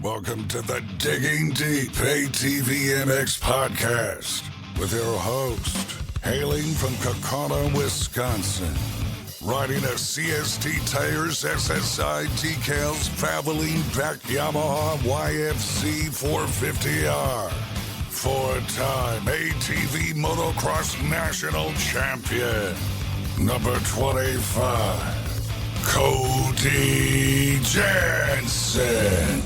Welcome to the Digging Deep ATVMX Podcast with your host, hailing from Kaukauna, Wisconsin, riding a CST Tires SSI Decals Valvoline Back Yamaha YFC 450R, four-time ATV Motocross National Champion, number 25, Cody Jansen.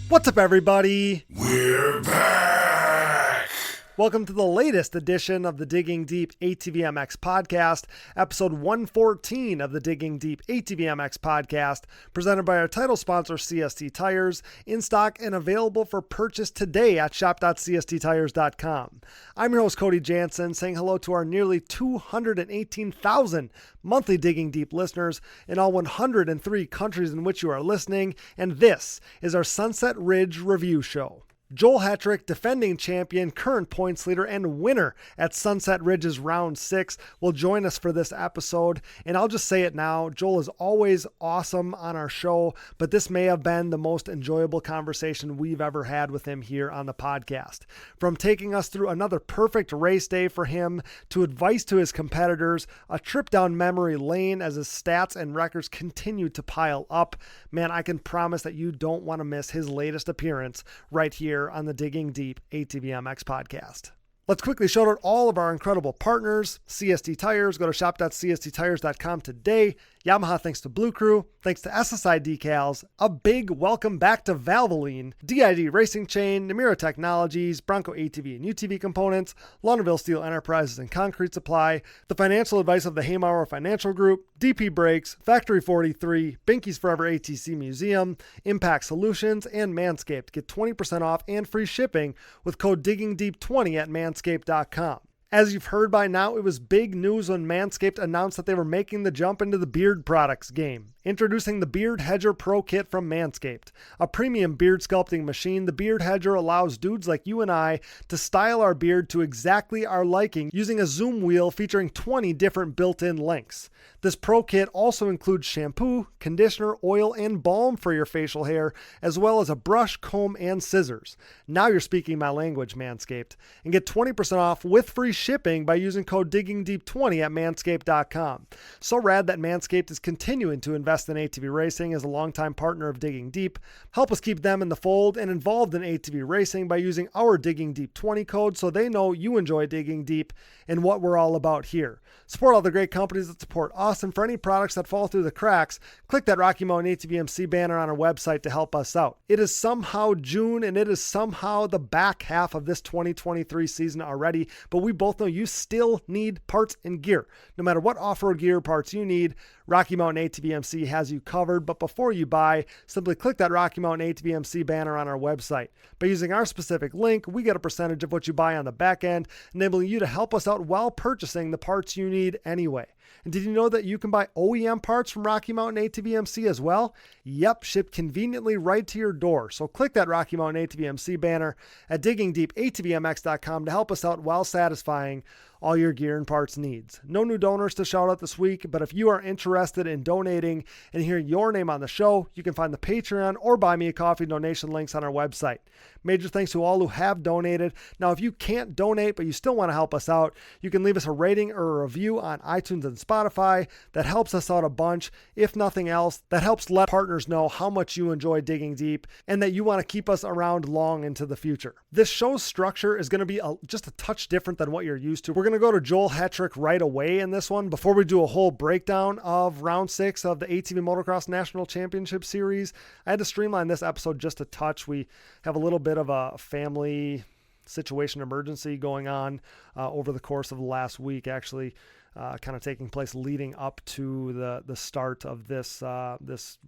What's up, everybody? We're back! Welcome to the latest edition of the Digging Deep ATVMX Podcast, episode 114 of the Digging Deep ATVMX Podcast, presented by our title sponsor, CST Tires, in stock and available for purchase today at shop.csttires.com. I'm your host, Cody Jansen, saying hello to our nearly 218,000 monthly Digging Deep listeners in all 103 countries in which you are listening, and this is our Sunset Ridge Review Show. Joel Hetrick, defending champion, current points leader, and winner at Sunset Ridge's Round 6, will join us for this episode. And I'll just say it now, Joel is always awesome on our show, but this may have been the most enjoyable conversation we've ever had with him here on the podcast. From taking us through another perfect race day for him, to advice to his competitors, a trip down memory lane as his stats and records continue to pile up. Man, I can promise that you don't want to miss his latest appearance right here on the Digging Deep ATVMX Podcast. Let's quickly shout out all of our incredible partners. CST Tires, go to shop.csttires.com today. Yamaha thanks to Blue Crew, thanks to SSI Decals, a big welcome back to Valvoline, DID Racing Chain, Namura Technologies, Bronco ATV and UTV Components, Launderville Steel Enterprises and Concrete Supply, the financial advice of the Haymauer Financial Group, DP Brakes, Factory 43, Binky's Forever ATC Museum, Impact Solutions, and Manscaped. Get 20% off and free shipping with code DIGGINGDEEP20 at manscaped.com. As you've heard by now, it was big news when Manscaped announced that they were making the jump into the beard products game. Introducing the Beard Hedger Pro Kit from Manscaped. A premium beard sculpting machine, the Beard Hedger allows dudes like you and I to style our beard to exactly our liking using a zoom wheel featuring 20 different built-in lengths. This Pro Kit also includes shampoo, conditioner, oil, and balm for your facial hair, as well as a brush, comb, and scissors. Now you're speaking my language, Manscaped. And get 20% off with free shipping by using code DIGGINGDEEP20 at manscaped.com. So rad that Manscaped is continuing to invest in ATV racing as a longtime partner of Digging Deep. Help us keep them in the fold and involved in ATV racing by using our Digging Deep 20 code so they know you enjoy Digging Deep and what we're all about here. Support all the great companies that support us, and for any products that fall through the cracks, click that Rocky Mountain ATVMC banner on our website to help us out. It is somehow June and it is somehow the back half of this 2023 season already, but we both know you still need parts and gear. No matter what off-road gear parts you need, Rocky Mountain ATVMC has you covered. But before you buy, simply click that Rocky Mountain ATVMC banner on our website. By using our specific link, we get a percentage of what you buy on the back end, enabling you to help us out while purchasing the parts you need anyway. And did you know that you can buy OEM parts from Rocky Mountain ATVMC as well? Yep, shipped conveniently right to your door. So click that Rocky Mountain ATVMC banner at diggingdeepatvmx.com to help us out while satisfying all your gear and parts needs. No new donors to shout out this week, but if you are interested in donating and hearing your name on the show, you can find the Patreon or Buy Me a Coffee donation links on our website. Major thanks to all who have donated. Now, if you can't donate, but you still want to help us out, you can leave us a rating or a review on iTunes and Spotify. That helps us out a bunch. If nothing else, that helps let partners know how much you enjoy Digging Deep and that you want to keep us around long into the future. This show's structure is going to be just a touch different than what you're used to. We're going to go to Joel Hetrick right away in this one before we do a whole breakdown of Round 6 of the ATV Motocross National Championship Series. I had to streamline this episode just a touch. We have a little bit of a family situation emergency going on over the course of the last week, actually kind of taking place leading up to the start of this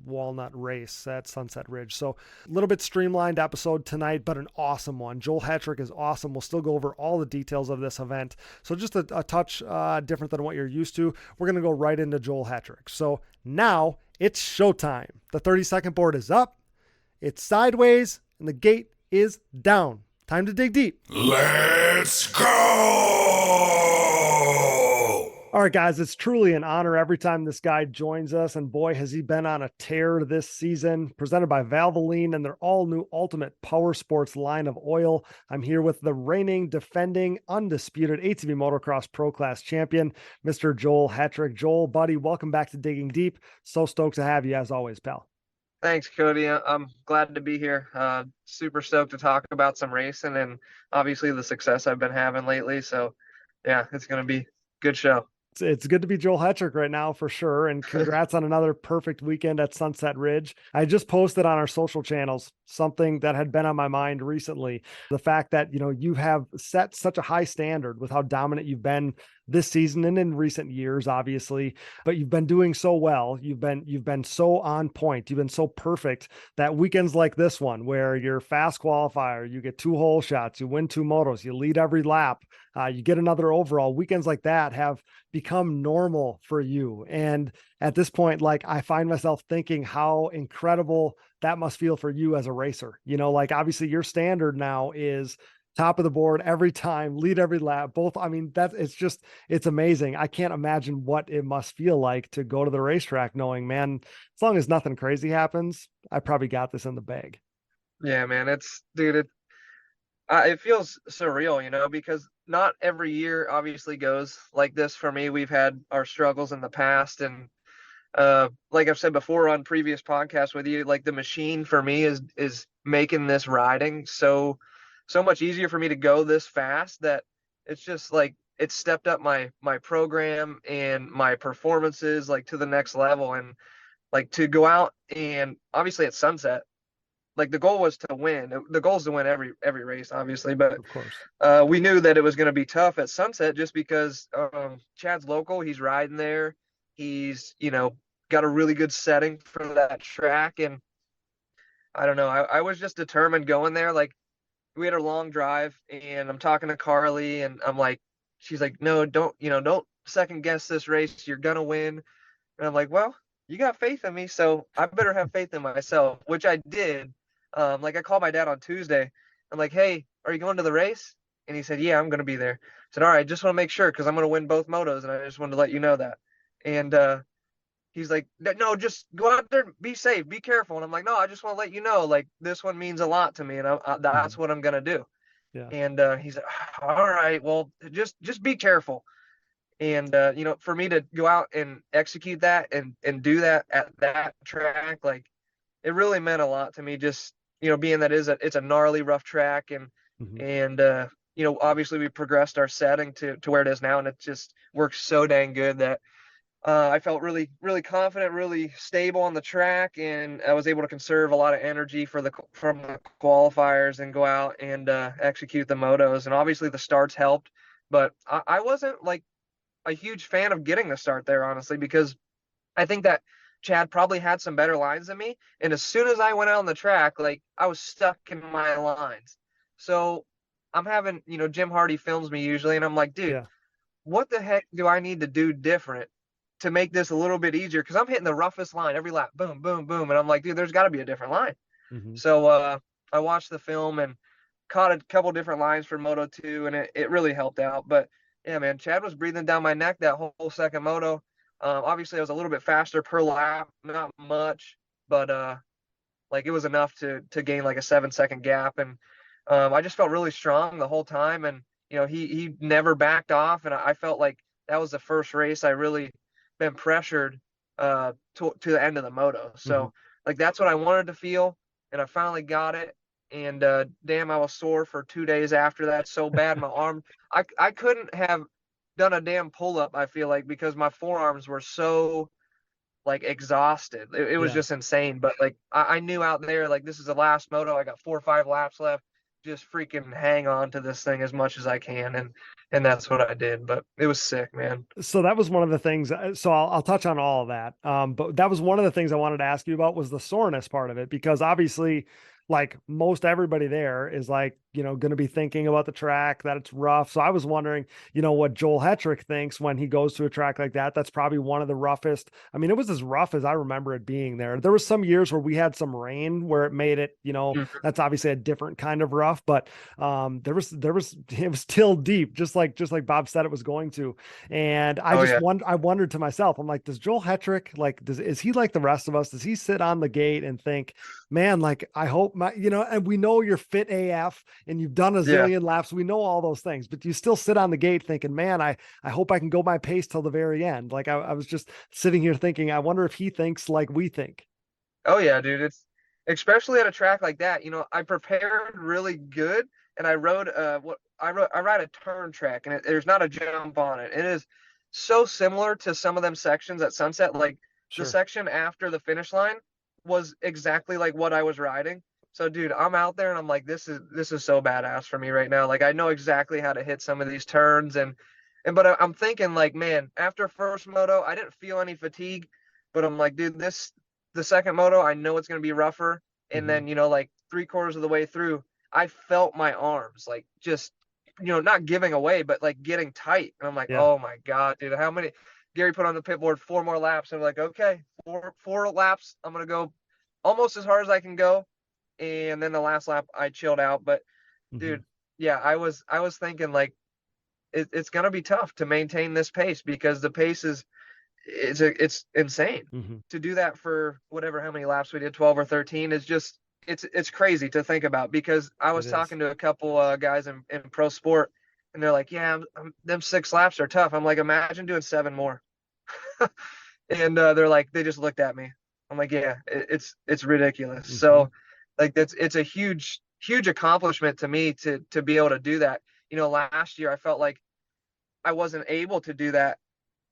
walnut race at Sunset Ridge. So a little bit streamlined episode tonight, but an awesome one. Joel Hetrick is awesome. We'll still go over all the details of this event. So just a touch different than what you're used to. We're going to go right into Joel Hetrick. So now it's showtime. The 30-second board is up. It's sideways and the gate is down. Time to dig deep. Let's go! All right, guys, it's truly an honor every time this guy joins us. And boy, has he been on a tear this season. Presented by Valvoline and their all new Ultimate Power Sports line of oil. I'm here with the reigning, defending, undisputed ATV Motocross Pro Class champion, Mr. Joel Hetrick. Joel, buddy, welcome back to Digging Deep. So stoked to have you as always, pal. Thanks, Cody. I'm glad to be here. Super stoked to talk about some racing and obviously the success I've been having lately. So, yeah, it's going to be a good show. It's good to be Joel Hetrick right now for sure. And congrats on another perfect weekend at Sunset Ridge. I just posted on our social channels something that had been on my mind recently. The fact that, you have set such a high standard with how dominant you've been this season and in recent years, obviously, but you've been doing so well. You've been so on point. You've been so perfect that weekends like this one, where you're fast qualifier, you get 2 hole shots, you win 2 motos, you lead every lap, you get another overall. Weekends like that have become normal for you. And at this point, like, I find myself thinking how incredible that must feel for you as a racer. Obviously your standard now is top of the board every time, lead every lap, both. I mean, it's amazing. I can't imagine what it must feel like to go to the racetrack knowing, man, as long as nothing crazy happens, I probably got this in the bag. Yeah, man, it feels surreal, because not every year obviously goes like this for me. We've had our struggles in the past, and like I've said before on previous podcasts with you, like the machine for me is making this riding so much easier for me to go this fast that it's just like it's stepped up my program and my performances like to the next level. And like to go out, and obviously at Sunset, like the goal was to win. The goal is to win every race, obviously, but of course, we knew that it was going to be tough at Sunset just because Chad's local. He's riding there. He's got a really good setting for that track, and I don't know. I was just determined going there. Like, we had a long drive, and I'm talking to Carly, and I'm like, she's like, no, don't second guess this race. You're gonna win. And I'm like, well, you got faith in me, so I better have faith in myself, which I did. Like, I called my dad on Tuesday. I'm like, hey, are you going to the race? And he said, yeah, I'm gonna be there. I said, all right, just want to make sure because I'm gonna win both motos, and I just wanted to let you know that. And he's like, no, just go out there, be safe, be careful. And I'm like, no, I just want to let you know, like, this one means a lot to me, and that's what I'm gonna do. Yeah. And he's like, all right, well, just be careful. And for me to go out and execute that and do that at that track, like, it really meant a lot to me. Just being that it's a gnarly, rough track, and obviously we progressed our setting to where it is now, and it just works so dang good that I felt really, really confident, really stable on the track, and I was able to conserve a lot of energy from the qualifiers and go out and execute the motos. And obviously the starts helped, but I wasn't like a huge fan of getting the start there, honestly, because I think that Chad probably had some better lines than me. And as soon as I went out on the track, like, I was stuck in my lines. So I'm having, Jim Hardy films me usually, and I'm like, dude, yeah, what the heck do I need to do different to make this a little bit easier? Because I'm hitting the roughest line every lap, boom, boom, boom. And I'm like, dude, there's got to be a different line. Mm-hmm. So I watched the film and caught a couple different lines for Moto 2, and it really helped out. But yeah, man, Chad was breathing down my neck that whole second moto. Obviously, I was a little bit faster per lap, not much, but like, it was enough to gain like a 7-second gap. And I just felt really strong the whole time. And he never backed off, and I felt like that was the first race I really been pressured to the end of the moto. So like, that's what I wanted to feel, and I finally got it. And damn, I was sore for 2 days after that, so bad. My arm, I couldn't have done a damn pull-up, I feel like, because my forearms were so like exhausted. It was just insane. But like, I knew out there, like, this is the last moto. I got 4 or 5 laps left. Just freaking hang on to this thing as much as I can. And that's what I did. But it was sick, man. So that was one of the things. So I'll touch on all of that. But that was one of the things I wanted to ask you about, was the soreness part of it, because obviously like most everybody there is like, going to be thinking about the track, that it's rough. So I was wondering, what Joel Hetrick thinks when he goes to a track like that. That's probably one of the roughest. I mean, it was as rough as I remember it being there. There was some years where we had some rain where it made it, that's obviously a different kind of rough, but it was still deep, just like Bob said it was going to. And I wondered to myself, I'm like, does Joel Hetrick, like, is he like the rest of us? Does he sit on the gate and think, man, like, I hope and we know you're fit AF and you've done a zillion laps. We know all those things, but you still sit on the gate thinking, man, I hope I can go my pace till the very end. Like I was just sitting here thinking, I wonder if he thinks like we think. Oh yeah, dude. It's especially at a track like that, I prepared really good and I rode I ride a turn track and there's not a jump on it. It is so similar to some of them sections at Sunset. Like the section after the finish line was exactly like what I was riding. So dude, I'm out there and I'm like, this is so badass for me right now. Like I know exactly how to hit some of these turns but I'm thinking like, man, after first moto, I didn't feel any fatigue, but I'm like, dude, the second moto, I know it's going to be rougher. And then, like 3/4 of the way through, I felt my arms like just, not giving away, but like getting tight. And I'm like, oh my God, dude, how many? Gary put on the pit board 4 more laps. And I'm like, okay, four laps. I'm going to go almost as hard as I can go. And then the last lap I chilled out. But dude, yeah, I was thinking like it's going to be tough to maintain this pace because the pace it's insane to do that for whatever, how many laps we did, 12 or 13 is just, it's crazy to think about because I was talking to a couple guys in pro sport and they're like, yeah, them 6 laps are tough. I'm like, imagine doing 7 more. And they're like, they just looked at me. I'm like, yeah, it's ridiculous. So like it's a huge accomplishment to me to be able to do that. Last year I felt like I wasn't able to do that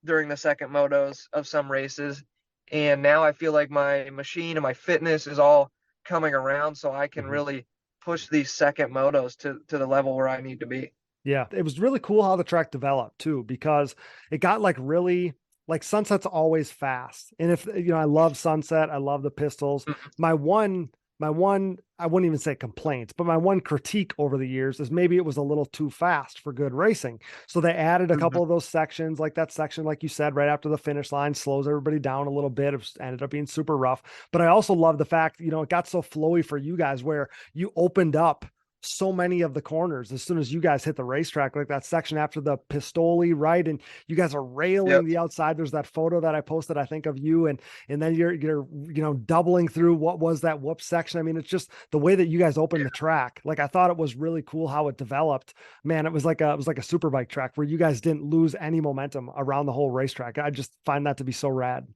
during the second motos of some races. And now I feel like my machine and my fitness is all coming around so I can really push these second motos to the level where I need to be. Yeah. It was really cool how the track developed too, because it got like really like Sunset's always fast. And if, I love Sunset, I love the pistols. My one, I wouldn't even say complaints, but my one critique over the years is maybe it was a little too fast for good racing. So they added a couple of those sections, like that section, like you said, right after the finish line, slows everybody down a little bit. It ended up being super rough. But I also love the fact, it got so flowy for you guys where you opened up so many of the corners as soon as you guys hit the racetrack, like that section after the Pistoli, right? And you guys are railing the outside. There's that photo that I posted, I think, of you, and then you're doubling through what was that whoop section. I mean, it's just the way that you guys opened the track. Like I thought it was really cool how it developed. Man, it was like a superbike track where you guys didn't lose any momentum around the whole racetrack. I just find that to be so rad.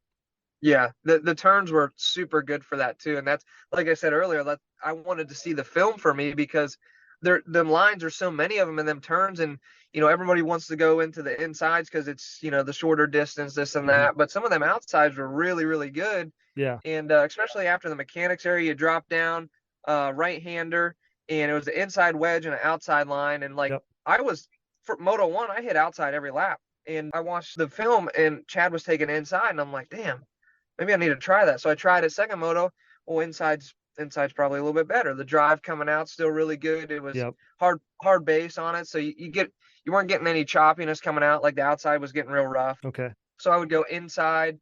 Yeah, the turns were super good for that too. And that's, like I said earlier, that I wanted to see the film for me because them lines are so many of them in them turns. And, everybody wants to go into the insides because it's, the shorter distance, this and that. But some of them outsides were really, really good. Yeah. And especially after the mechanics area, you drop down right-hander and it was the inside wedge and an outside line. And like I was, for Moto 1, I hit outside every lap. And I watched the film and Chad was taking inside and I'm like, damn. Maybe I need to try that. So I tried it second moto. Well, inside's probably a little bit better. The drive coming out still really good. It was hard base on it. So you weren't getting any choppiness coming out. Like the outside was getting real rough. Okay. So I would go inside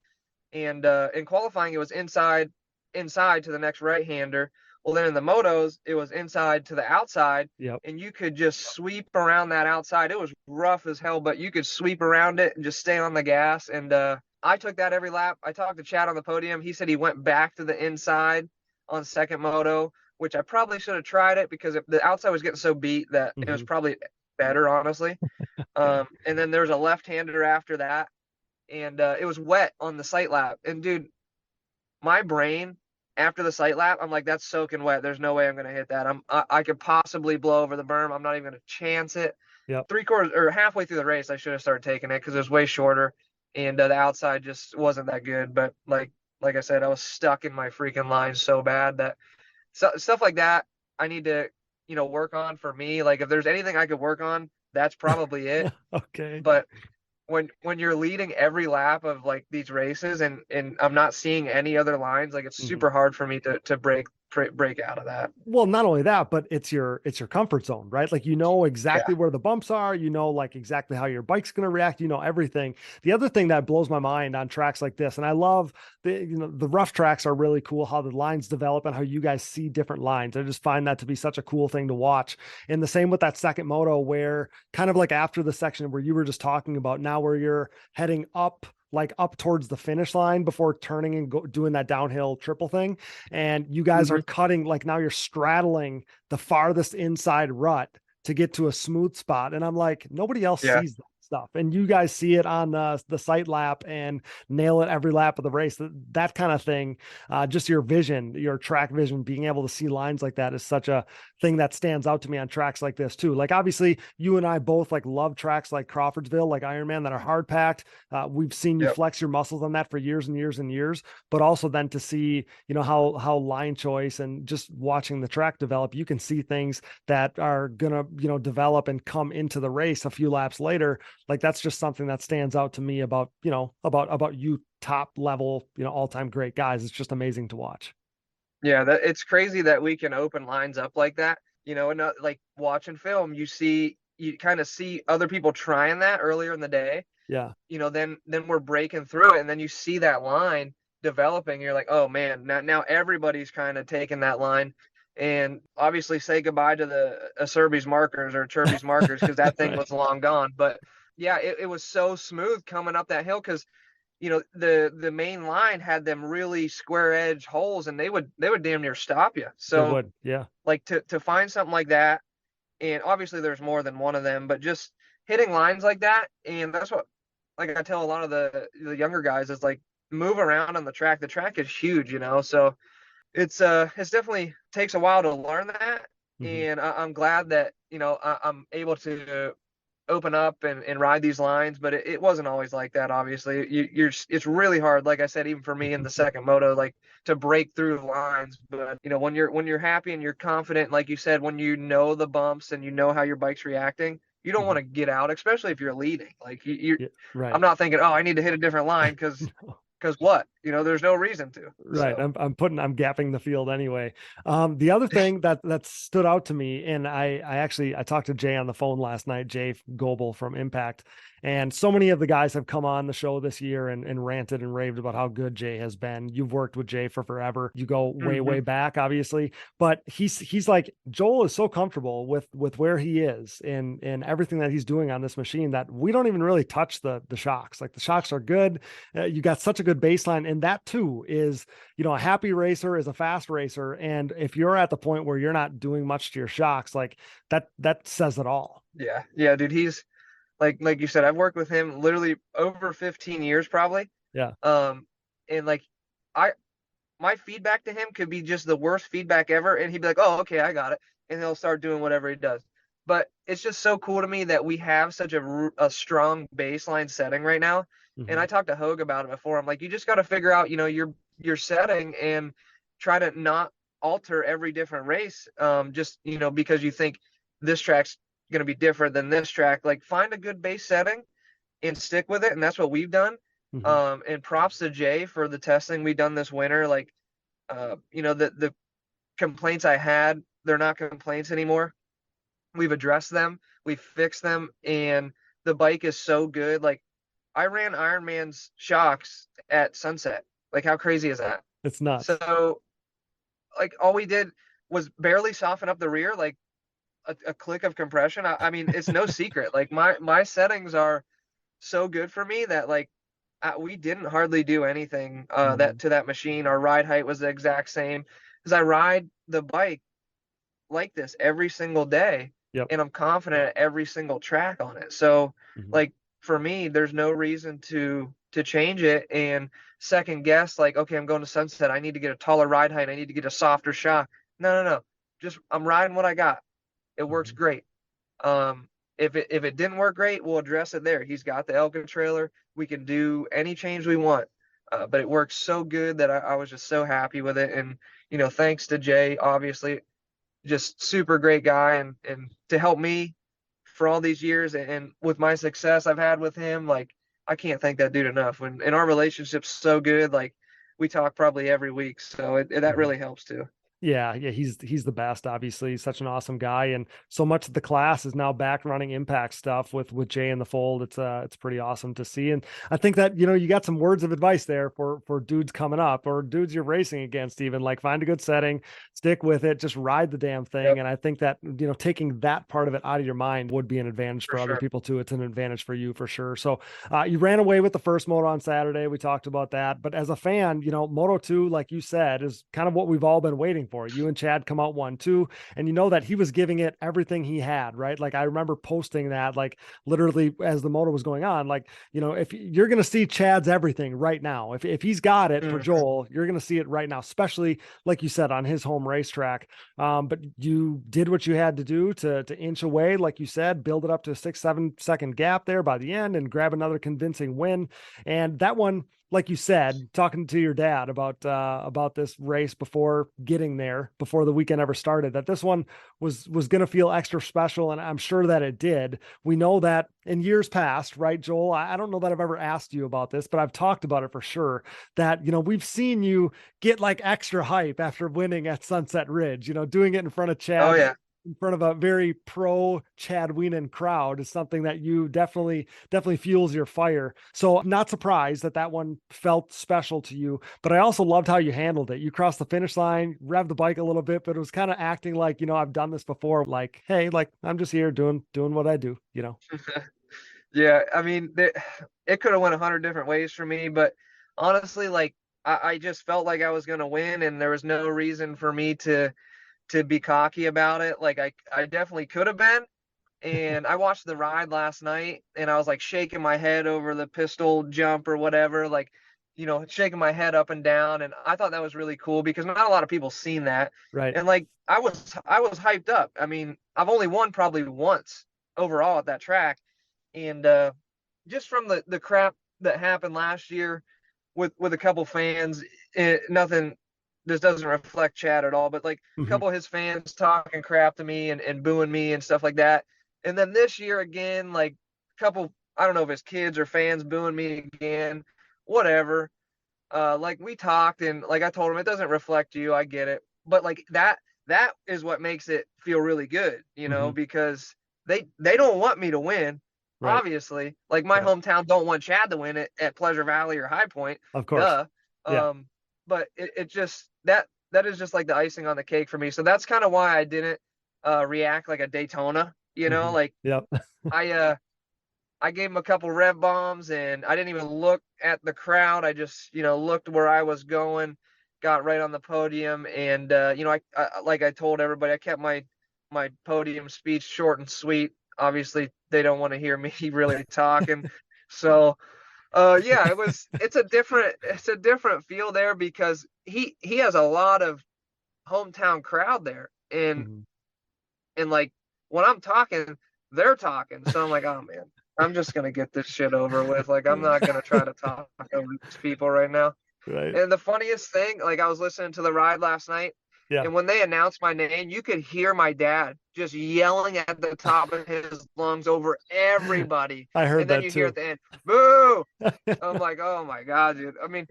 and in qualifying, it was inside to the next right-hander. Well, then in the motos, it was inside to the outside and you could just sweep around that outside. It was rough as hell, but you could sweep around it and just stay on the gas. And, I took that every lap. I talked to Chad on the podium. He said he went back to the inside on second moto, which I probably should have tried it because the outside was getting so beat that it was probably better, honestly. And then there was a left-hander after that, and it was wet on the sight lap. And, dude, my brain, after the sight lap, I'm like, that's soaking wet. There's no way I'm going to hit that. I could possibly blow over the berm. I'm not even going to chance it. 3/4 or halfway through the race, I should have started taking it because it was way shorter. And the outside just wasn't that good. But like I said, I was stuck in my freaking line so bad that stuff like that I need to, work on for me. Like if there's anything I could work on, that's probably it. Okay. But when you're leading every lap of like these races and I'm not seeing any other lines, like it's super hard for me to break break out of that. Well, not only that, but it's your comfort zone, right? Like, you know exactly Yeah. where the bumps are, you know, like exactly how your bike's going to react, you know, everything. The other thing that blows my mind on tracks like this, and I love the rough tracks are really cool, how the lines develop and how you guys see different lines. I just find that to be such a cool thing to watch. And the same with that second moto, where kind of like after the section where you were just talking about now, where you're heading up, like up towards the finish line before turning and doing that downhill triple thing. And you guys are cutting, like now you're straddling the farthest inside rut to get to a smooth spot. And I'm like, nobody else sees that stuff. And you guys see it on the sight lap and nail it every lap of the race. That kind of thing, just your vision, your track vision, being able to see lines like that is such a thing that stands out to me on tracks like this too. Like, obviously you and I both like love tracks like Crawfordsville, like Ironman, that are hard packed. We've seen you flex your muscles on that for years and years and years, but also then to see, you know, how line choice and just watching the track develop, you can see things that are gonna, you know, develop and come into the race a few laps later. Like, that's just something that stands out to me about, you know, about you top level, you know, all-time great guys. It's just amazing to watch. Yeah, it's crazy that we can open lines up like that, you know, and not, like watching film, you kind of see other people trying that earlier in the day. Yeah. You know, then we're breaking through it, and then you see that line developing. You're like, oh man, now everybody's kind of taking that line, and obviously say goodbye to the Acerbi's markers or Chirby's markers, because that thing Right. was long gone. But yeah, it was so smooth coming up that hill, because you know the main line had them really square edge holes, and they would damn near stop you. They So would. Yeah. like to find something like that, and obviously there's more than one of them, but just hitting lines like that, and that's what, like, I tell a lot of the younger guys, is like, move around on the track. The track is huge, you know, so it's definitely takes a while to learn that. Mm-hmm. And I'm glad that, you know, I'm able to open up and ride these lines, but it wasn't always like that. Obviously, it's really hard, like I said, even for me in the second moto, like, to break through the lines. But you know, when you're happy and you're confident, like you said, when you know the bumps and you know how your bike's reacting, you don't want to get out, especially if you're leading. Like, Yeah. Right. I'm not thinking, oh, I need to hit a different line, because what, you know, there's no reason to. Right. So I'm gapping the field anyway. The other thing that stood out to me, and I talked to Jay on the phone last night, Jay Goebel from Impact, and so many of the guys have come on the show this year and ranted and raved about how good Jay has been. You've worked with Jay for forever. You go way, way back, obviously, but he's like, Joel is so comfortable with where he is and everything that he's doing on this machine that we don't even really touch the shocks. Like, the shocks are good. You got such a good baseline, and that too is, you know, a happy racer is a fast racer. And if you're at the point where you're not doing much to your shocks, like that says it all. yeah, dude, he's like you said, I've worked with him literally over 15 years probably. Yeah. And like, I my feedback to him could be just the worst feedback ever, and he'd be like, oh, okay, I got it, and he'll start doing whatever he does. But it's just so cool to me that we have such a strong baseline setting right now. And I talked to Hogue about it before. I'm like, you just got to figure out, you know, your setting, and try to not alter every different race, just, you know, because you think this track's going to be different than this track. Like, find a good base setting and stick with it, and that's what we've done. And props to Jay for the testing we done this winter. Like, you know, the complaints I had, they're not complaints anymore. We've addressed them, we've fixed them, and the bike is so good. Like, I ran Ironman's shocks at Sunset. Like, how crazy is that? It's nuts. So, like, all we did was barely soften up the rear, like a click of compression. I mean, it's no secret. Like, my settings are so good for me that, like, we didn't hardly do anything that to that machine. Our ride height was the exact same, because I ride the bike like this every single day. Yep. And I'm confident at every single track on it. So like, for me, there's no reason to change it and second guess, like, okay, I'm going to Sunset, I need to get a taller ride height, I need to get a softer shock. No. Just, I'm riding what I got. It works great. If it didn't work great, we'll address it there. He's got the Elka trailer. We can do any change we want. But it works so good that I was just so happy with it. And, you know, thanks to Jay, obviously, just super great guy, and to help me for all these years, and with my success I've had with him. Like, I can't thank that dude enough. And our relationship's so good. Like, we talk probably every week, so that really helps too. Yeah, he's the best. Obviously, he's such an awesome guy, and so much of the class is now back running impact stuff with Jay in the fold. It's pretty awesome to see, and I think that you got some words of advice there for dudes coming up or dudes you're racing against. Even like find a good setting, stick with it, just ride the damn thing. Yep, And I think that taking that part of it out of your mind would be an advantage for for other sure. people too. It's an advantage for you for sure. So you ran away with the first moto on Saturday. We talked about that, but as a fan, Moto 2, like you said, is kind of what we've all been waiting for. You and Chad come out 1-2, and you know that he was giving it everything he had, right? Like I remember posting that, like literally as the motor was going on, like, if you're going to see Chad's everything right now, if he's got it for Mhm. Joel, you're going to see it right now, especially like you said, on his home racetrack. But you did what you had to do to inch away, like you said, build it up to a 6-7 second gap there by the end and grab another convincing win. And that one, like you said, talking to your dad about this race before getting there, before the weekend ever started, that this one was going to feel extra special, and I'm sure that it did. We know that in years past, right, Joel? I don't know that I've ever asked you about this, but I've talked about it for sure. That we've seen you get like extra hype after winning at Sunset Ridge. Doing it in front of Oh Chad, yeah. in front of a very pro Chad Wienen crowd is something that you definitely fuels your fire. So I'm not surprised that one felt special to you, but I also loved how you handled it. You crossed the finish line, revved the bike a little bit, but it was kind of acting like, I've done this before. Like, hey, like I'm just here doing what I do. Yeah, I mean, it could have went 100 different ways for me, but honestly, like I just felt like I was gonna win, and there was no reason for me to be cocky about it. Like I definitely could have been. And I watched the ride last night, and I was like shaking my head over the pistol jump or whatever, like shaking my head up and down. And I thought that was really cool because not a lot of people seen that. Right. And like I was hyped up. I mean, I've only won probably once overall at that track, and just from the crap that happened last year with a couple fans, nothing. This doesn't reflect Chad at all, but like a Mhm. couple of his fans talking crap to me and booing me and stuff like that. And then this year again, like a couple, I don't know if it's kids or fans booing me again, whatever. Like we talked, and like I told him, it doesn't reflect you. I get it, but like that is what makes it feel really good, Mhm. because they don't want me to win. Right. Obviously, like my Yep. hometown don't want Chad to win it at Pleasure Valley or High Point, Of course. duh. Yeah. But it just that is just like the icing on the cake for me. So that's kind of why I didn't react like a Daytona. Mhm. Like Yep. I gave him a couple rev bombs, and I didn't even look at the crowd. I just, looked where I was going, got right on the podium. And, I like I told everybody, I kept my podium speech short and sweet. Obviously, they don't want to hear me really talking. So, yeah, it's a different feel there because he has a lot of hometown crowd there. Mhm. And like when I'm talking, they're talking. So I'm like, oh man, I'm just gonna get this shit over with. Like I'm not gonna try to talk over these people right now. Right. And the funniest thing, like I was listening to the ride last night, Yeah. and when they announced my name, you could hear my dad just yelling at the top of his lungs over everybody. I heard And then that you hear at too. the end, boo. I'm like, oh my God, dude. I mean,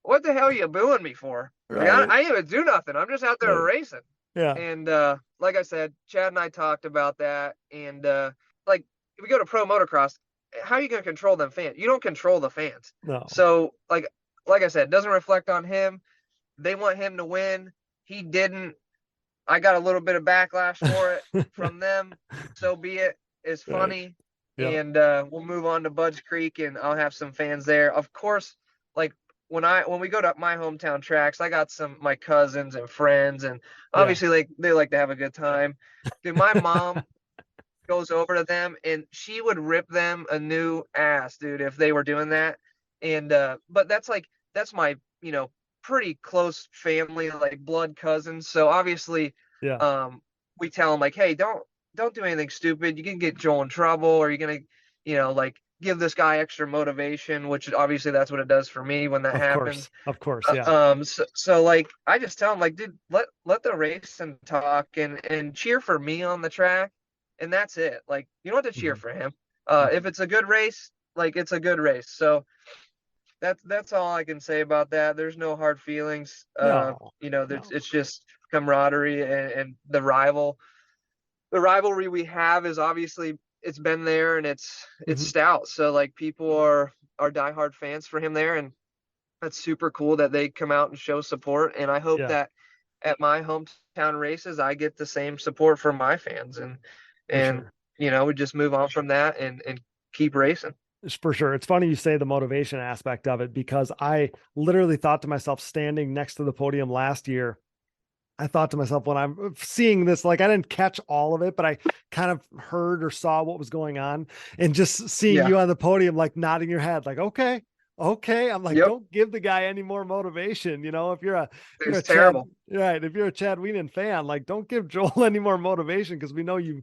what the hell are you booing me for? Like Right. I didn't even do nothing. I'm just out there Right. racing. Yeah. And like I said, Chad and I talked about that. And like if we go to pro motocross, how are you going to control them fans? You don't control the fans. No. So like I said, it doesn't reflect on him. They want him to win. He didn't. I got a little bit of backlash for it from them. So be it. It's Right. funny. Yep. And we'll move on to Budds Creek, and I'll have some fans there. Of course, like when we go to my hometown tracks, I got some my cousins and friends, and Yeah. obviously like they like to have a good time. Dude, my mom goes over to them, and she would rip them a new ass, dude, if they were doing that. And but that's my pretty close family, like blood cousins. So obviously, Yeah. um, we tell them like, hey, don't do anything stupid. You can get Joel in trouble, or you're gonna, like give this guy extra motivation, which obviously that's what it does for me when that Of happens. course. Of course. Yeah. So like I just tell them like, dude, let the race and talk and cheer for me on the track, and that's it. Like you don't have to cheer Mhm. for him. If Mhm. it's a good race, like it's a good race. So That's all I can say about that. There's no hard feelings. No, no. It's just camaraderie and the rivalry we have is obviously it's been there and it's Hmm. stout. So like people are diehard fans for him there, and that's super cool that they come out and show support. And I hope Yeah, that at my hometown races I get the same support from my fans, for and sure. we just move on from that and keep racing. For sure. It's funny you say the motivation aspect of it, because I literally thought to myself standing next to the podium last year, I thought to myself when I'm seeing this, like I didn't catch all of it, but I kind of heard or saw what was going on, and just seeing Yeah. you on the podium, like nodding your head, like, okay, okay. I'm like, Yep. don't give the guy any more motivation. If you're It's a Chad, terrible. right. If you're a Chad Weenan fan, like don't give Joel any more motivation, because we know you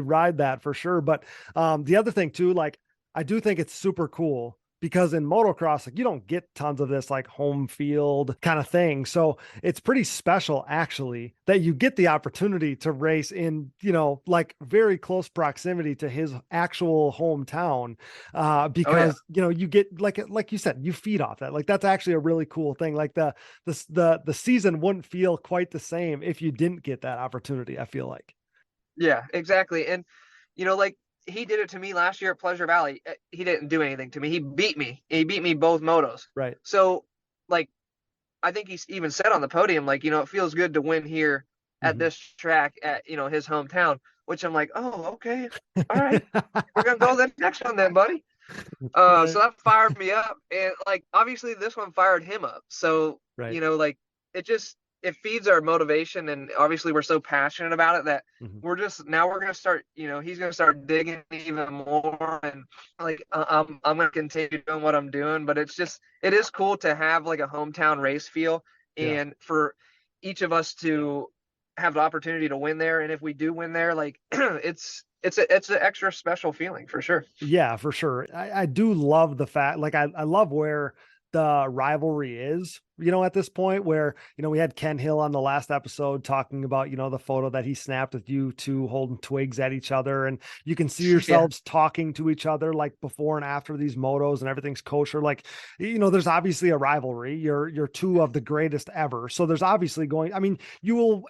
ride that for sure. But the other thing too, like I do think it's super cool, because in motocross, like you don't get tons of this like home field kind of thing. So it's pretty special actually that you get the opportunity to race in, like very close proximity to his actual hometown. Oh yeah. Because, you get like you said, you feed off that. Like that's actually a really cool thing. Like the season wouldn't feel quite the same if you didn't get that opportunity, I feel like. Yeah, exactly. And like he did it to me last year at Pleasure Valley. He didn't do anything to me. He beat me. He beat me both motos. Right. So like I think he's even said on the podium, like, it feels good to win here at Mhm. this track at, his hometown, which I'm like, oh, okay. All right. We're gonna go to the next one then, buddy. Right. So that fired me up. And like obviously this one fired him up. So, Right. like it feeds our motivation, and obviously we're so passionate about it that Mhm. we're gonna start, he's gonna start digging even more, and like I'm gonna continue doing what I'm doing. But it is cool to have like a hometown race feel, Yeah. and for each of us to have the opportunity to win there. And if we do win there, like it's an extra special feeling for sure. Yeah, for sure. I do love the fact, like, I love where the rivalry is, at this point where, we had Ken Hill on the last episode talking about, the photo that he snapped with you two holding twigs at each other. And you can see Yeah. yourselves talking to each other like before and after these motos, and everything's kosher. Like, there's obviously a rivalry. You're two of the greatest ever. So there's obviously I mean, you will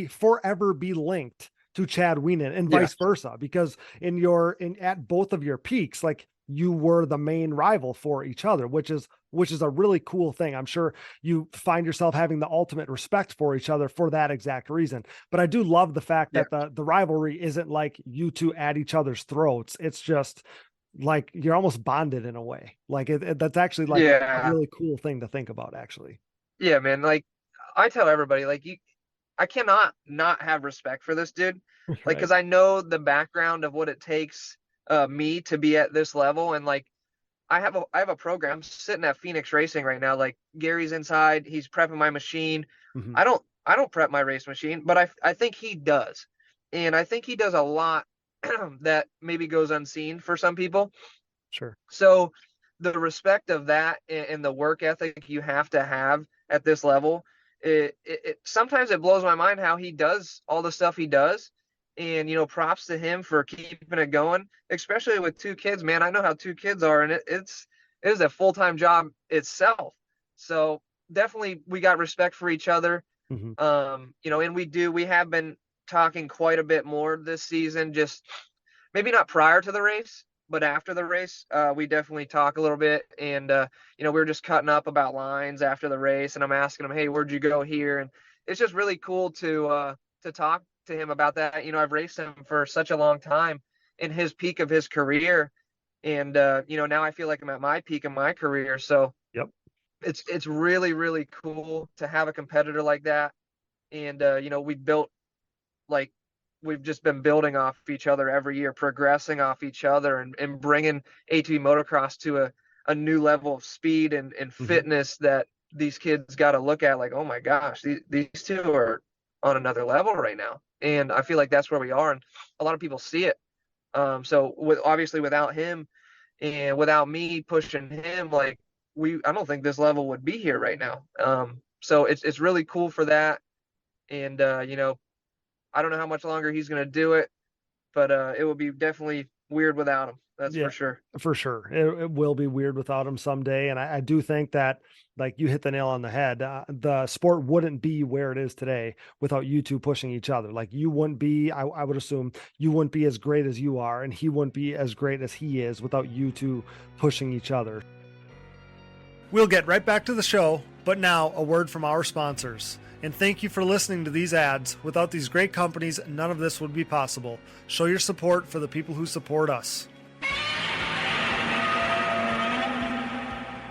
forever be linked to Chad Weenan and Yeah. vice versa, because at both of your peaks, like you were the main rival for each other, which is a really cool thing. I'm sure you find yourself having the ultimate respect for each other for that exact reason. But I do love the fact Yeah. that the rivalry isn't like you two at each other's throats. It's just like you're almost bonded in a way. Like that's actually like a Yeah. really cool thing to think about, actually. Yeah, man. Like I tell everybody, like I cannot not have respect for this dude. Like, Right. cause I know the background of what it takes me to be at this level. And like I have a program sitting at Phoenix Racing right now. Like Gary's inside, he's prepping my machine. Hmm. I don't prep my race machine, but I think he does. And I think he does a lot that maybe goes unseen for some people. Sure. So the respect of that and the work ethic you have to have at this level, it sometimes it blows my mind how he does all the stuff he does. And props to him for keeping it going, especially with two kids, man. I know how two kids are, and it is a full-time job itself. So definitely we got respect for each other. Hmm. And we have been talking quite a bit more this season, just maybe not prior to the race, but after the race, we definitely talk a little bit. And we were just cutting up about lines after the race, and I'm asking him, "Hey, where'd you go here?" And it's just really cool to talk to him about that. I've raced him for such a long time in his peak of his career, and now I feel like I'm at my peak of my career. So Yep. it's really really cool to have a competitor like that. And we built like we've just been building off each other every year, progressing off each other, and bringing ATV motocross to a new level of speed and Hmm. fitness that these kids got to look at like, oh my gosh, these two are on another level right now. And I feel like that's where we are. And a lot of people see it. So obviously without him and without me pushing him, like I don't think this level would be here right now. So it's really cool for that. And, I don't know how much longer he's going to do it, but it would be definitely weird without him. That's Yeah, for sure. for sure. It will be weird without him someday. And I do think that, like, you hit the nail on the head. The sport wouldn't be where it is today without you two pushing each other. Like, you wouldn't be, I would assume, you wouldn't be as great as you are, and he wouldn't be as great as he is without you two pushing each other. We'll get right back to the show, but now a word from our sponsors. And thank you for listening to these ads. Without these great companies, none of this would be possible. Show your support for the people who support us.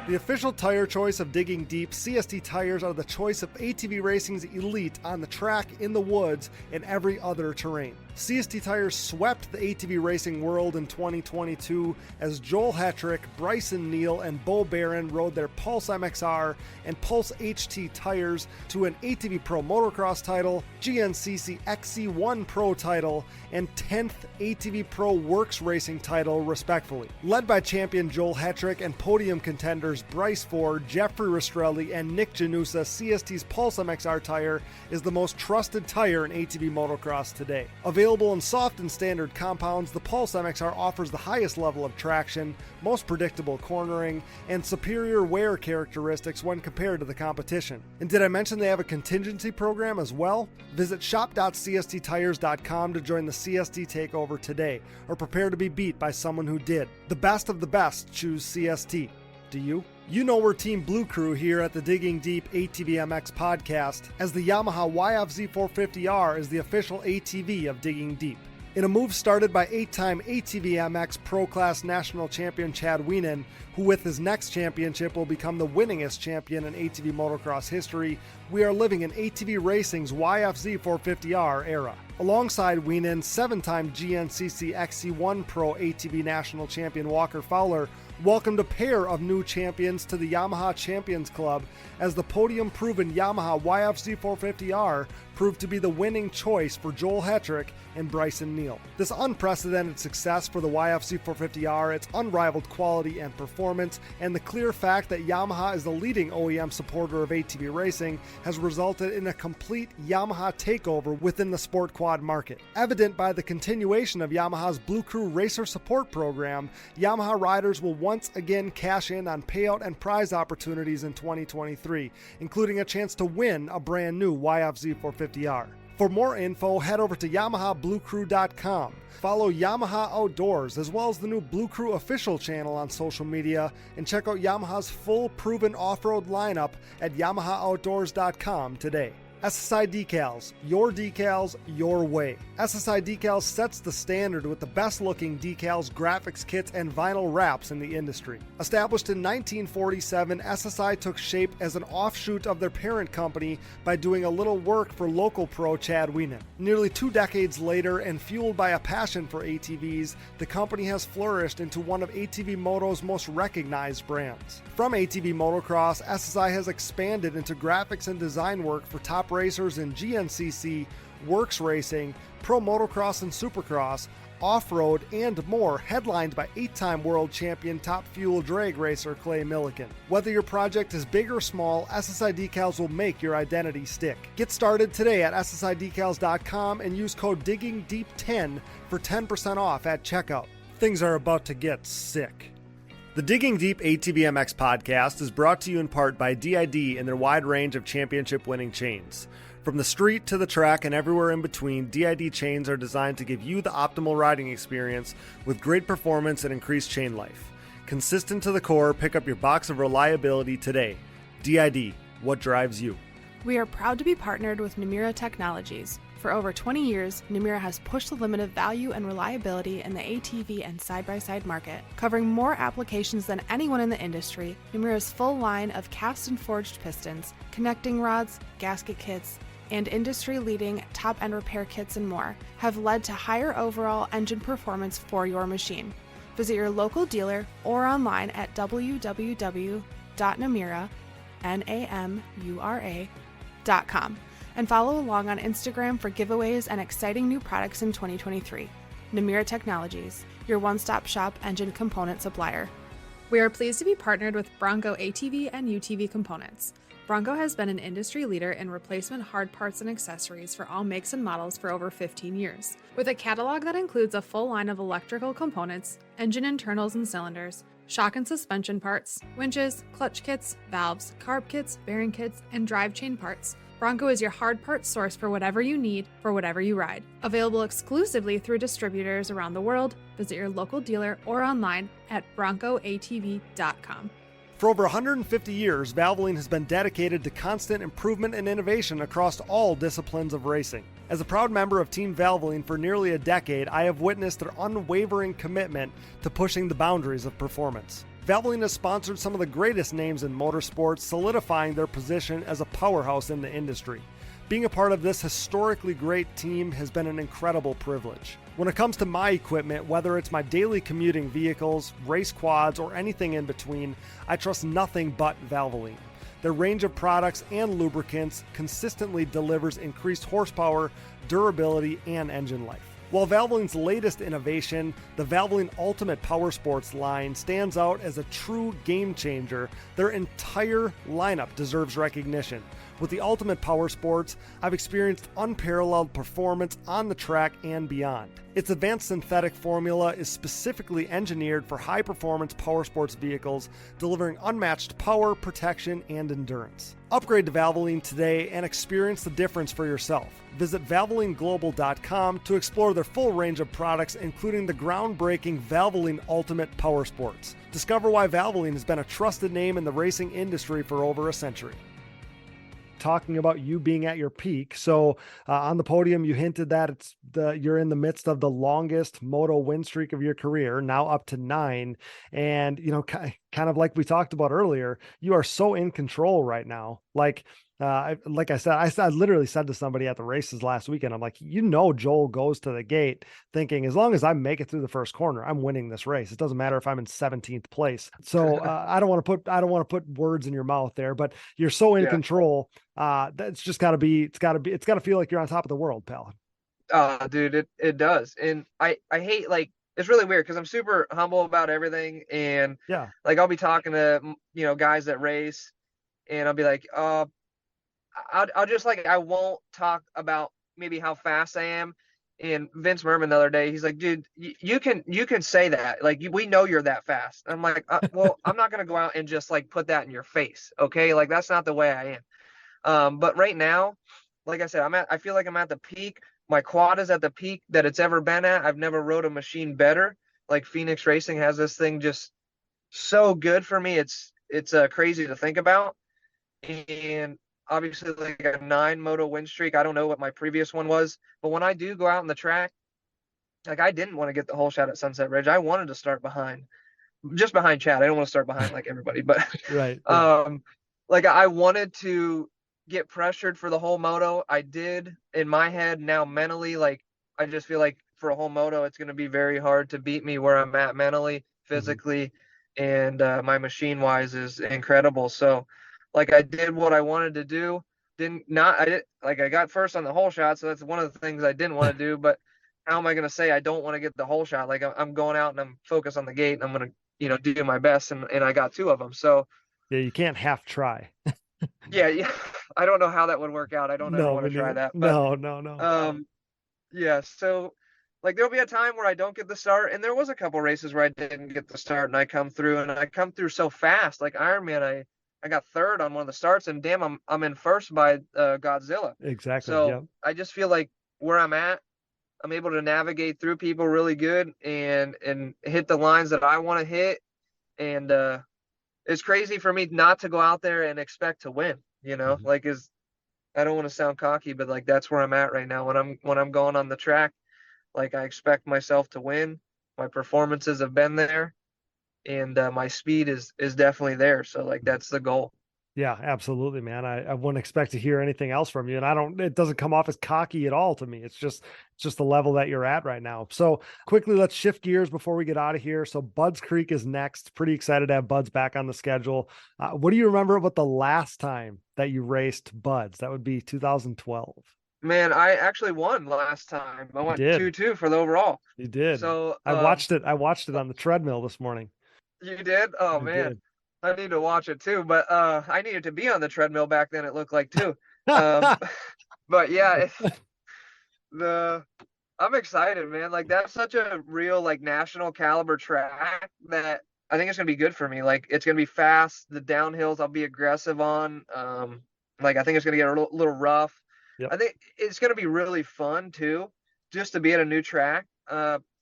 The official tire choice of Digging Deep, CST tires are the choice of ATV racing's elite on the track, in the woods, and every other terrain. CST tires swept the ATV racing world in 2022 as Joel Hetrick, Bryson Neal, and Bo Barron rode their Pulse MXR and Pulse HT tires to an ATV Pro Motocross title, GNCC XC1 Pro title, and 10th ATV Pro Works Racing title, respectively. Led by champion Joel Hetrick and podium contenders Bryce Ford, Jeffrey Rastrelli, and Nick Janusa, CST's Pulse MXR tire is the most trusted tire in ATV motocross today. Available in soft and standard compounds, the Pulse MXR offers the highest level of traction, most predictable cornering, and superior wear characteristics when compared to the competition. And did I mention they have a contingency program as well? Visit shop.csttires.com to join the CST takeover today, or prepare to be beat by someone who did. The best of the best choose CST. Do you? You know we're Team Blue Crew here at the Digging Deep ATVMX Podcast, as the Yamaha YFZ450R is the official ATV of Digging Deep. In a move started by 8-time ATVMX Pro Class National Champion Chad Wienen, who with his next championship will become the winningest champion in ATV motocross history, we are living in ATV racing's YFZ450R era. Alongside Wienen, 7-time GNCC XC1 Pro ATV National Champion Walker Fowler welcomed a pair of new champions to the Yamaha Champions Club, as the podium-proven Yamaha YFZ450R proved to be the winning choice for Joel Hetrick and Bryson Neal. This unprecedented success for the YFZ450R, its unrivaled quality and performance, and the clear fact that Yamaha is the leading OEM supporter of ATV racing has resulted in a complete Yamaha takeover within the sport quad market. Evident by the continuation of Yamaha's Blue Crew Racer Support Program, Yamaha riders will once again cash in on payout and prize opportunities in 2023, including a chance to win a brand new YFZ450R. For more info, head over to YamahaBlueCrew.com. Follow Yamaha Outdoors, as well as the new Blue Crew official channel on social media, and check out Yamaha's full proven off-road lineup at YamahaOutdoors.com today. SSI Decals, your way. SSI Decals sets the standard with the best looking decals, graphics kits, and vinyl wraps in the industry. Established in 1947, SSI took shape as an offshoot of their parent company by doing a little work for local pro Chad Wienen. Nearly 2 decades later, and fueled by a passion for ATVs, the company has flourished into one of ATV Moto's most recognized brands. From ATV motocross, SSI has expanded into graphics and design work for top racers in GNCC, Works Racing, Pro Motocross and Supercross, off-road, and more, headlined by 8-time world champion Top Fuel drag racer Clay Milliken. Whether your project is big or small, SSI Decals will make your identity stick. Get started today at SSIDecals.com and use code DIGGINGDEEP10 for 10% off at checkout. Things are about to get sick. The Digging Deep ATVMX podcast is brought to you in part by DID and their wide range of championship-winning chains. From the street to the track and everywhere in between, DID chains are designed to give you the optimal riding experience with great performance and increased chain life. Consistent to the core, pick up your box of reliability today. DID, what drives you? We are proud to be partnered with Namura Technologies. For over 20 years, Namura has pushed the limit of value and reliability in the ATV and side-by-side market. Covering more applications than anyone in the industry, Namura's full line of cast and forged pistons, connecting rods, gasket kits, and industry-leading top-end repair kits and more have led to higher overall engine performance for your machine. Visit your local dealer or online at www.namura.com and follow along on Instagram for giveaways and exciting new products in 2023. Namura Technologies, your one-stop shop engine component supplier. We are pleased to be partnered with Bronco ATV and UTV Components. Bronco has been an industry leader in replacement hard parts and accessories for all makes and models for over 15 years. With a catalog that includes a full line of electrical components, engine internals and cylinders, shock and suspension parts, winches, clutch kits, valves, carb kits, bearing kits, and drive chain parts, Bronco is your hard parts source for whatever you need for whatever you ride. Available exclusively through distributors around the world. Visit your local dealer or online at broncoatv.com. For over 150 years, Valvoline has been dedicated to constant improvement and innovation across all disciplines of racing. As a proud member of Team Valvoline for nearly a decade, I have witnessed their unwavering commitment to pushing the boundaries of performance. Valvoline has sponsored some of the greatest names in motorsports, solidifying their position as a powerhouse in the industry. Being a part of this historically great team has been an incredible privilege. When it comes to my equipment, whether it's my daily commuting vehicles, race quads, or anything in between, I trust nothing but Valvoline. Their range of products and lubricants consistently delivers increased horsepower, durability, and engine life. While Valvoline's latest innovation, the Valvoline Ultimate Powersports line, stands out as a true game changer, their entire lineup deserves recognition. With the Ultimate Powersports, I've experienced unparalleled performance on the track and beyond. Its advanced synthetic formula is specifically engineered for high-performance powersports vehicles, delivering unmatched power, protection, and endurance. Upgrade to Valvoline today and experience the difference for yourself. Visit ValvolineGlobal.com to explore their full range of products, including the groundbreaking Valvoline Ultimate Powersports. Discover why Valvoline has been a trusted name in the racing industry for over a century. Talking about you being at your peak. So on the podium, you hinted that you're in the midst of the longest moto win streak of your career, now up to 9. And, kind of like we talked about earlier, you are so in control right now. I literally said to somebody at the races last weekend, I'm like, Joel goes to the gate thinking, as long as I make it through the first corner, I'm winning this race. It doesn't matter if I'm in 17th place. So I don't want to put words in your mouth there, but you're so in control. That's just it's got to feel like you're on top of the world, pal. Dude, it does. And I hate, it's really weird because I'm super humble about everything. And I'll be talking to, guys that race, and I'll be like, I'll just I won't talk about maybe how fast I am. And Vince Merman the other day, he's like, dude, you can say that. We know you're that fast. I'm like, well, I'm not going to go out and just put that in your face. Okay. That's not the way I am. But right now, like I said, I feel like I'm at the peak. My quad is at the peak that it's ever been at. I've never rode a machine better. Phoenix Racing has this thing just so good for me. It's crazy to think about. And obviously, a 9 moto win streak. I don't know what my previous one was, but when I do go out on the track, I didn't want to get the whole shot at Sunset Ridge. I wanted to start just behind Chad. I don't want to start behind everybody, but right. I wanted to get pressured for the whole moto. I did in my head. Now mentally, I just feel like for a whole moto, it's going to be very hard to beat me where I'm at mentally, physically, and my machine wise is incredible. So I did what I wanted to do. I got first on the whole shot. So that's one of the things I didn't want to do, but how am I going to say I don't want to get the whole shot? I'm going out and I'm focused on the gate and I'm going to, do my best. And I got 2 of them. So yeah, you can't half try. yeah. I don't know how that would work out. I don't ever want to try that. But, no. Yeah. So there'll be a time where I don't get the start. And there was a couple races where I didn't get the start and I come through so fast. Ironman, I got 3rd on one of the starts, and damn, I'm in 1st by Godzilla. Exactly. So I just feel like where I'm at, I'm able to navigate through people really good and hit the lines that I want to hit. And it's crazy for me not to go out there and expect to win. I don't want to sound cocky, but that's where I'm at right now. When I'm going on the track, I expect myself to win. My performances have been there. And my speed is definitely there. So that's the goal. Yeah, absolutely, man. I wouldn't expect to hear anything else from you. And it doesn't come off as cocky at all to me. It's just the level that you're at right now. So quickly, let's shift gears before we get out of here. So Budds Creek is next. Pretty excited to have Budds back on the schedule. What do you remember about the last time that you raced Budds? That would be 2012. Man, I actually won last time. I went 2-2 for the overall. You did. So I watched it on the treadmill this morning. You did? Oh I man, did. I need to watch it too. But I needed to be on the treadmill back then. It looked like too. Um, but yeah, the I'm excited, man. Like that's such a real like national caliber track that I think it's gonna be good for me. Like it's gonna be fast. The downhills I'll be aggressive on. Like I think it's gonna get a little rough. Yep. I think it's gonna be really fun too, just to be at a new track.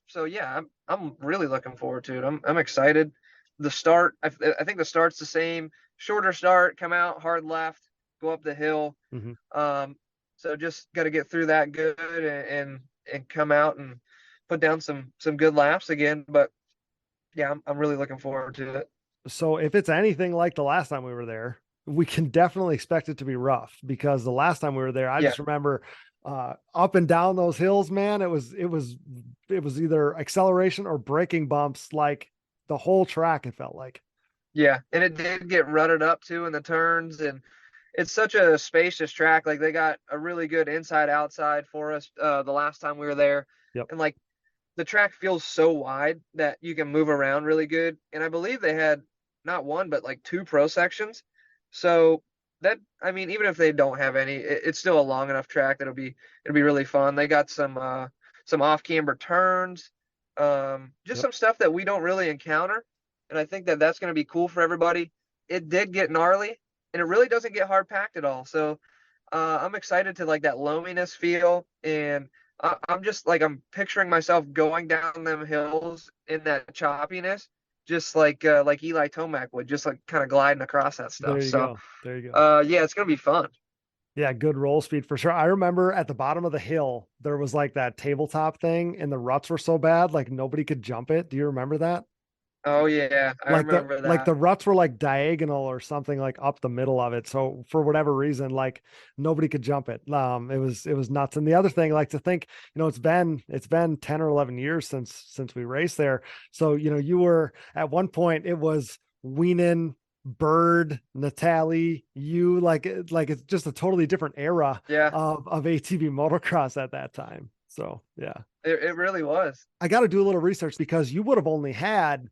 So yeah, I'm really looking forward to it. I'm excited. The start, I think the start's the same. Shorter start, come out hard left, go up the hill. Hmm. So just got to get through that good and come out and put down some good laps again. But yeah, I'm really looking forward to it. So if it's anything like the last time we were there, we can definitely expect it to be rough, because the last time we were there, I Yeah, just remember up and down those hills, man. It was either acceleration or braking bumps, like the whole track, it felt like. yeah, and it did get rutted up too in the turns, and it's such a spacious track. Like they got a really good inside outside for us the last time we were there, Yep. and like the track feels so wide that you can move around really good. And I believe they had not one but like two pro sections. So that I mean, even if they don't have any, it's still a long enough track that it'll be really fun. They got some off camber turns, just Yep. some stuff that we don't really encounter, and I think that that's going to be cool for everybody. It did get gnarly, and it really doesn't get hard packed at all. So I'm excited to like that loneliness feel, and I'm just like I'm picturing myself going down them hills in that choppiness, just like Eli Tomac would, just like kind of gliding across that There stuff. you So go. There you go. yeah, it's gonna be fun. Yeah, good roll speed for sure. I remember at the bottom of the hill, there was like that tabletop thing, and the ruts were so bad, like nobody could jump it. Do you remember that? Oh yeah, I remember Like that. the ruts were like diagonal or something, like up the middle of it. So for whatever reason, like nobody could jump it. It was nuts. And the other thing, like to think, it's been 10 or 11 years since we raced there. So, you were at one point, it was Weenan, Bird, Natalie, you, like it's just a totally different era Yeah, of ATV motocross at that time. So yeah. it really was. I got to do a little research, because you would have only had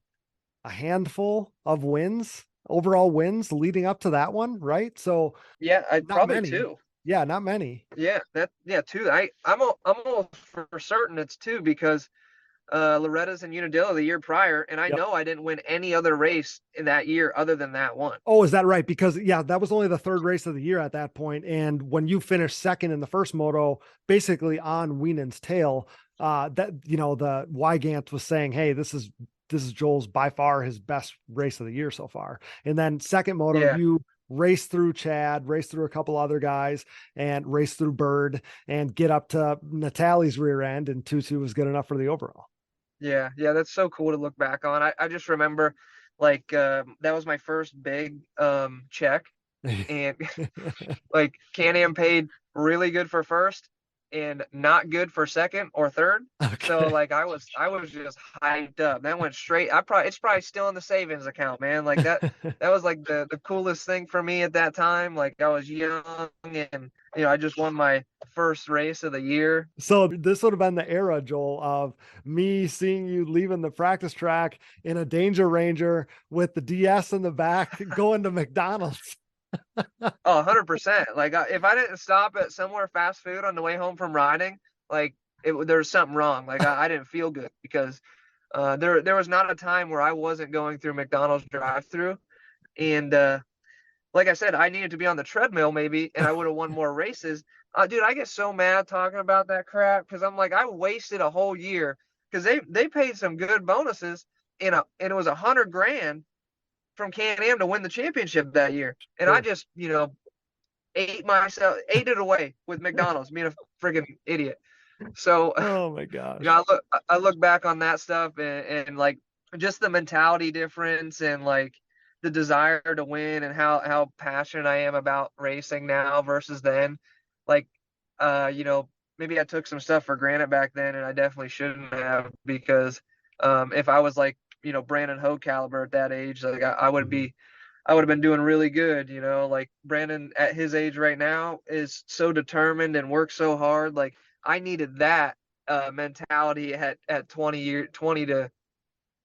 a handful of wins, overall wins leading up to that one, right? So Yeah, I not probably many. two. Yeah, not many. Yeah, two. I'm almost for certain it's two because Loretta's in Unadilla the year prior, and I Yep. know I didn't win any other race in that year other than that one. Oh, is that right? Because yeah, that was only the third race of the year at that point. And when you finished second in the first moto, basically on Weenan's tail, that the Wygant was saying, hey, this is Joel's by far his best race of the year so far. And then second moto, Yeah, you race through Chad, race through a couple other guys, and race through Bird, and get up to Natalie's rear end, and 2-2 was good enough for the overall. yeah. That's so cool to look back on. I just remember like that was my first big check, and like Can-Am paid really good for first and not good for second or third. So Okay. like I was just hyped up. That went straight. It's probably still in the savings account, man. Like that was like the coolest thing for me at that time. Like I was young and I just won my first race of the year. So this would have been the era, Joel, of me seeing you leaving the practice track in a Danger Ranger with the DS in the back, going to McDonald's. Oh, 100%. Like if I didn't stop at somewhere fast food on the way home from riding, like there was something wrong. Like I didn't feel good because there was not a time where I wasn't going through McDonald's drive-through. And like I said, I needed to be on the treadmill maybe, and I would have won more races. Dude, I get so mad talking about that crap because I'm like, I wasted a whole year because they paid some good bonuses and it was 100 grand from Can-Am to win the championship that year. And I Sure. just, ate it away with McDonald's, being a friggin' idiot. So, Oh my gosh. I look back on that stuff and like just the mentality difference and like the desire to win and how passionate I am about racing now versus then. Like, maybe I took some stuff for granted back then, and I definitely shouldn't have because if I was like, Brandon Ho caliber at that age, like Mhm. I would have been doing really good, like Brandon at his age right now is so determined and works so hard. Like I needed that mentality at 20 to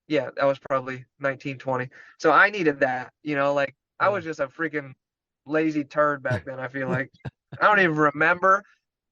Yeah, that was probably 1920. So I needed that, like I Yeah. was just a freaking lazy turd back then. I feel like I don't even remember,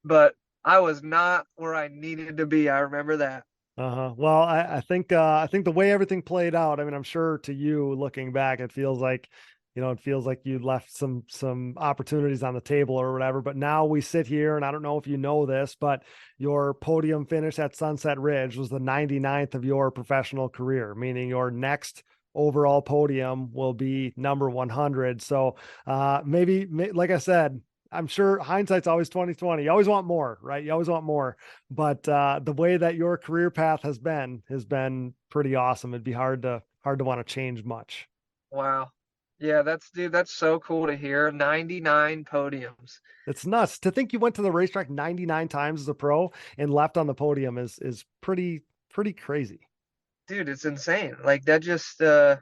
but I was not where I needed to be. I remember that. Uh-huh. Well, I think the way everything played out, I mean, I'm sure to you looking back, it feels like, it feels like you left some opportunities on the table or whatever. But now we sit here, and I don't know if you know this, but your podium finish at Sunset Ridge was the 99th of your professional career, meaning your next overall podium will be number 100. So like I said, I'm sure hindsight's always 2020. You always want more, right? You always want more. But the way that your career path has been pretty awesome. It'd be hard to want to change much. Wow. Yeah, that's so cool to hear. 99 podiums. It's nuts to think you went to the racetrack 99 times as a pro and left on the podium is pretty crazy. Dude, it's insane. Like that just like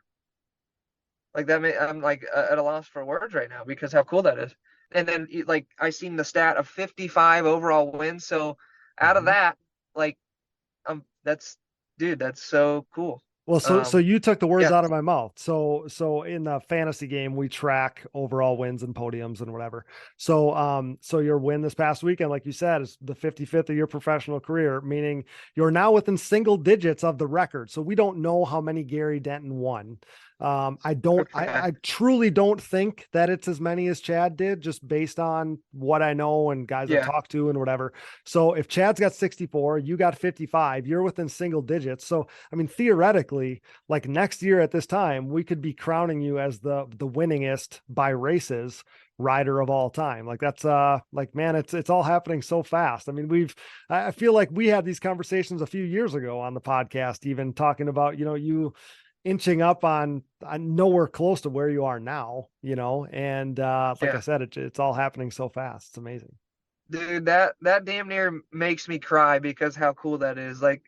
I'm like at a loss for words right now because how cool that is. And then like I seen the stat of 55 overall wins. So out of Mhm. that, like that's dude, that's so cool. Well, so you took the words Yeah, out of my mouth. So in the fantasy game, we track overall wins and podiums and whatever. So your win this past weekend, like you said, is the 55th of your professional career, meaning you're now within single digits of the record. So we don't know how many Gary Denton won. okay. I truly don't think that it's as many as Chad did, just based on what I know and guys I've Yeah, talked to and whatever. So if Chad's got 64, you got 55, you're within single digits. So I mean, theoretically, like next year at this time, we could be crowning you as the winningest by races rider of all time. Like that's like, man, it's all happening so fast. I mean, I feel like we had these conversations a few years ago on the podcast, even talking about, you inching up on nowhere close to where you are now, and like I yeah. said, it's all happening so fast. It's amazing. Dude, that damn near makes me cry because how cool that is. Like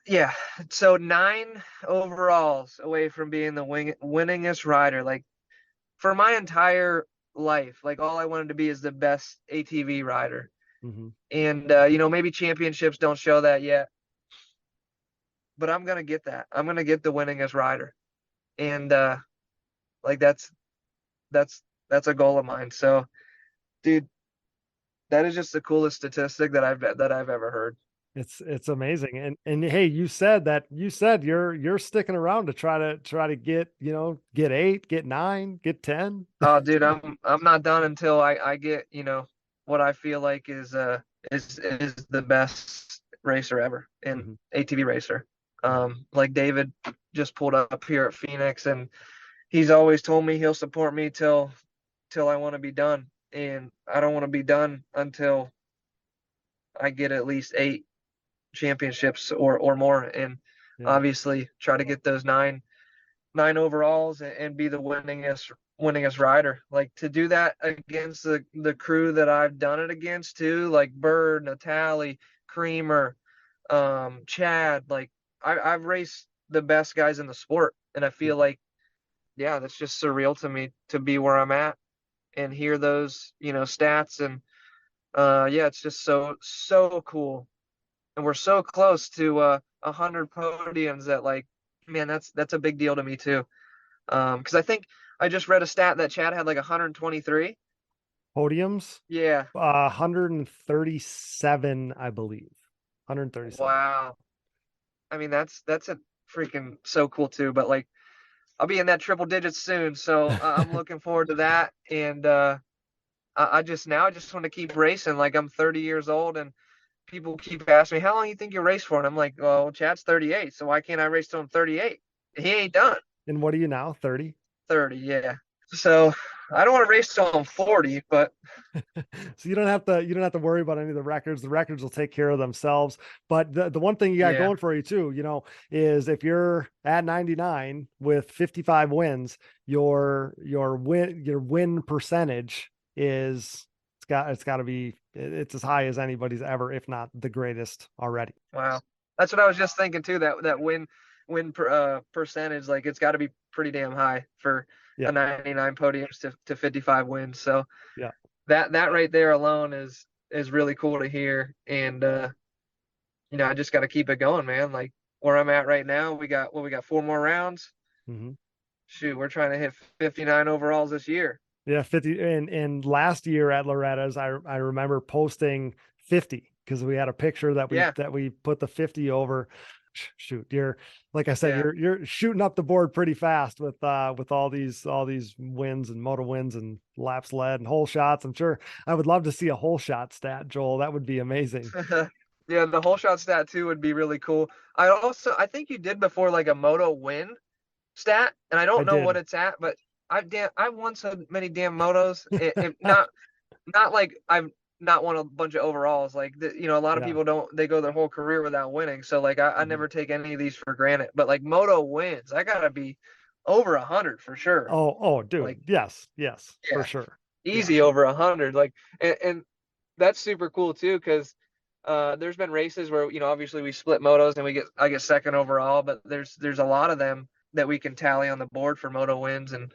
yeah. So 9 overalls away from being the winningest rider. Like for my entire life, like all I wanted to be is the best ATV rider. Mhm. And maybe championships don't show that yet, but I'm gonna get that. I'm gonna get the winningest rider. And like that's that's a goal of mine. So, dude, that is just the coolest statistic that I've ever heard. It's amazing. And hey, you said you're sticking around to try to get, get 8, get 9, get 10. Oh, dude, I'm not done until I get, what I feel like is the best racer ever in Mhm. ATV racer. Yeah. Like David just pulled up here at Phoenix, and he's always told me he'll support me till I want to be done, and I don't want to be done until I get at least 8 championships or more, and Yeah. obviously try to get those nine overalls and be the winningest rider. Like to do that against the crew that I've done it against too, like Bird, Natalie, Creamer, Chad. Like I've raced the best guys in the sport, and I feel like yeah, that's just surreal to me to be where I'm at and hear those stats and yeah, it's just so cool, and we're so close to 100 podiums that like man, that's a big deal to me too. Because I think I just read a stat that Chad had like 123. Podiums, Yeah. 137, I believe. 137. Wow. I mean, that's a freaking so cool too. But like, I'll be in that triple digits soon, so I'm looking forward to that. And I just want to keep racing. Like I'm 30 years old, and people keep asking me how long you think you race for, and I'm like, well, Chad's 38, so why can't I race till I'm 38? He ain't done. And what are you now? 30? 30, yeah. So I don't want to race till I'm 40, but So you don't have to worry about any of the records. The records will take care of themselves. But the one thing you got yeah. going for you too, is if you're at 99 with 55 wins, your win percentage it's got to be it's as high as anybody's ever, if not the greatest already. Wow. That's what I was just thinking too. That percentage, like it's got to be pretty damn high for Yeah. a 99 podiums to 55 wins. So Yeah. that right there alone is really cool to hear. And I just got to keep it going, man. Like where I'm at right now, we got 4 more rounds. Mm-hmm. Shoot, we're trying to hit 59 overalls this year. Yeah, 50. And last year at Loretta's, I remember posting 50 because we had a picture that Yeah, we put the 50 over. Shoot, you're like I said, yeah. you're shooting up the board pretty fast with all these wins and moto wins and laps led and hole shots. I'm sure I would love to see a hole shot stat, Joel. That would be amazing. Yeah, the whole shot stat too would be really cool. I think you did before like a moto win stat, and I I don't know what did. it's at, but I've won so many damn motos. Not like I've not won a bunch of overalls. Like a lot of Yeah. people don't, they go their whole career without winning. So like I Mhm. never take any of these for granted. But like moto wins, I gotta be over 100 for sure. Oh, Like dude. Yes, for yeah, sure. Yeah. easy over 100. Like and that's super cool too, because there's been races where obviously we split motos and I get second overall, but there's a lot of them that we can tally on the board for moto wins, and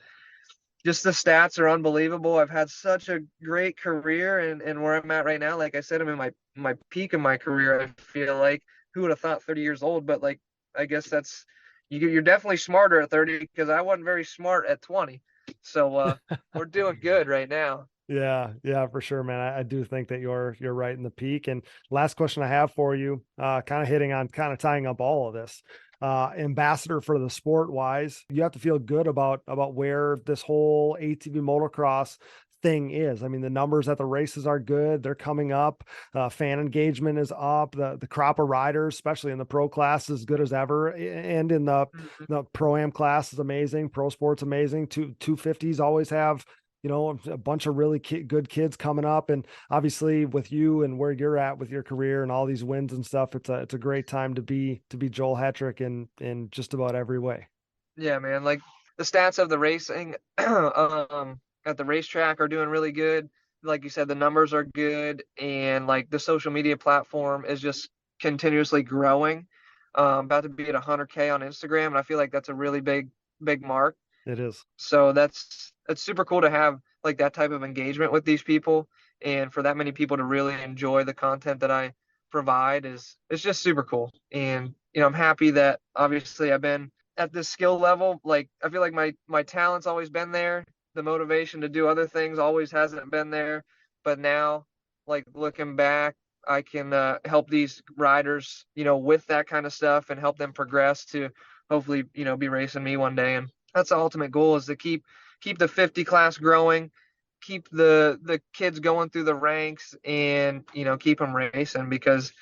just the stats are unbelievable. I've had such a great career, and where I'm at right now, like I said, I'm in my peak of my career. I feel like, who would have thought 30 years old, but like I guess that's you're definitely smarter at 30, because I wasn't very smart at 20. So we're doing good right now. Yeah, for sure, man. I do think that you're right in the peak. And last question I have for you, kind of hitting on kind of tying up all of this. Ambassador for the sport wise, you have to feel good about where this whole ATV motocross thing is. I mean, the numbers at the races are good. They're coming up. Fan engagement is up. The crop of riders, especially in the pro class, is good as ever. And in Mhm. the pro am class is amazing. Pro sport's amazing. 250s always have a bunch of really good kids coming up. And obviously with you and where you're at with your career and all these wins and stuff, it's a great time to be Joel Hetrick in just about every way. Yeah, man. Like the stats of the racing at the racetrack are doing really good. Like you said, the numbers are good, and like the social media platform is just continuously growing. About to be at 100K on Instagram, and I feel like that's a really big mark. It is. So that's super cool to have like that type of engagement with these people, and for that many people to really enjoy the content that I provide is it's just super cool. And I'm happy that obviously I've been at this skill level. Like I feel like my talent's always been there. The motivation to do other things always hasn't been there, but now, like looking back, I can help these riders, with that kind of stuff, and help them progress to hopefully, be racing me one day. And that's the ultimate goal, is to keep the 50 class growing, keep the kids going through the ranks, and keep them racing, because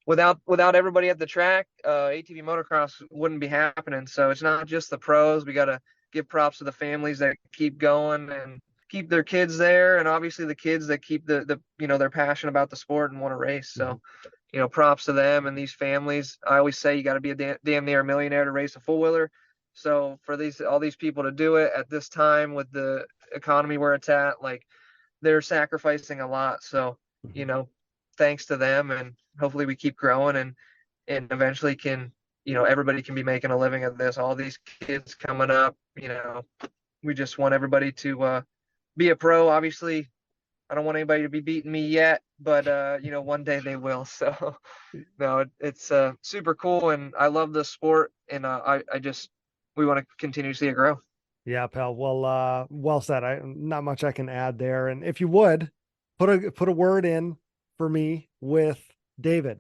without everybody at the track, ATV motocross wouldn't be happening. So it's not just the pros. We got to give props to the families that keep going and keep their kids there, and obviously the kids that keep their passion about the sport and want to race. Mhm. So props to them and these families. I always say you got to be a damn near millionaire to race a four wheeler. So for all these people to do it at this time with the economy where it's at, like they're sacrificing a lot. So, you Mhm. know, thanks to them, and hopefully we keep growing, and eventually can, everybody can be making a living at this. All these kids coming up, we just want everybody to be a pro. Obviously, I don't want anybody to be beating me yet, but one day they will. So no, it's super cool, and I love the sport, and I just we want to continue to see it grow. Yeah, pal. Well said. Not much I can add there. And if you would put a word in for me with David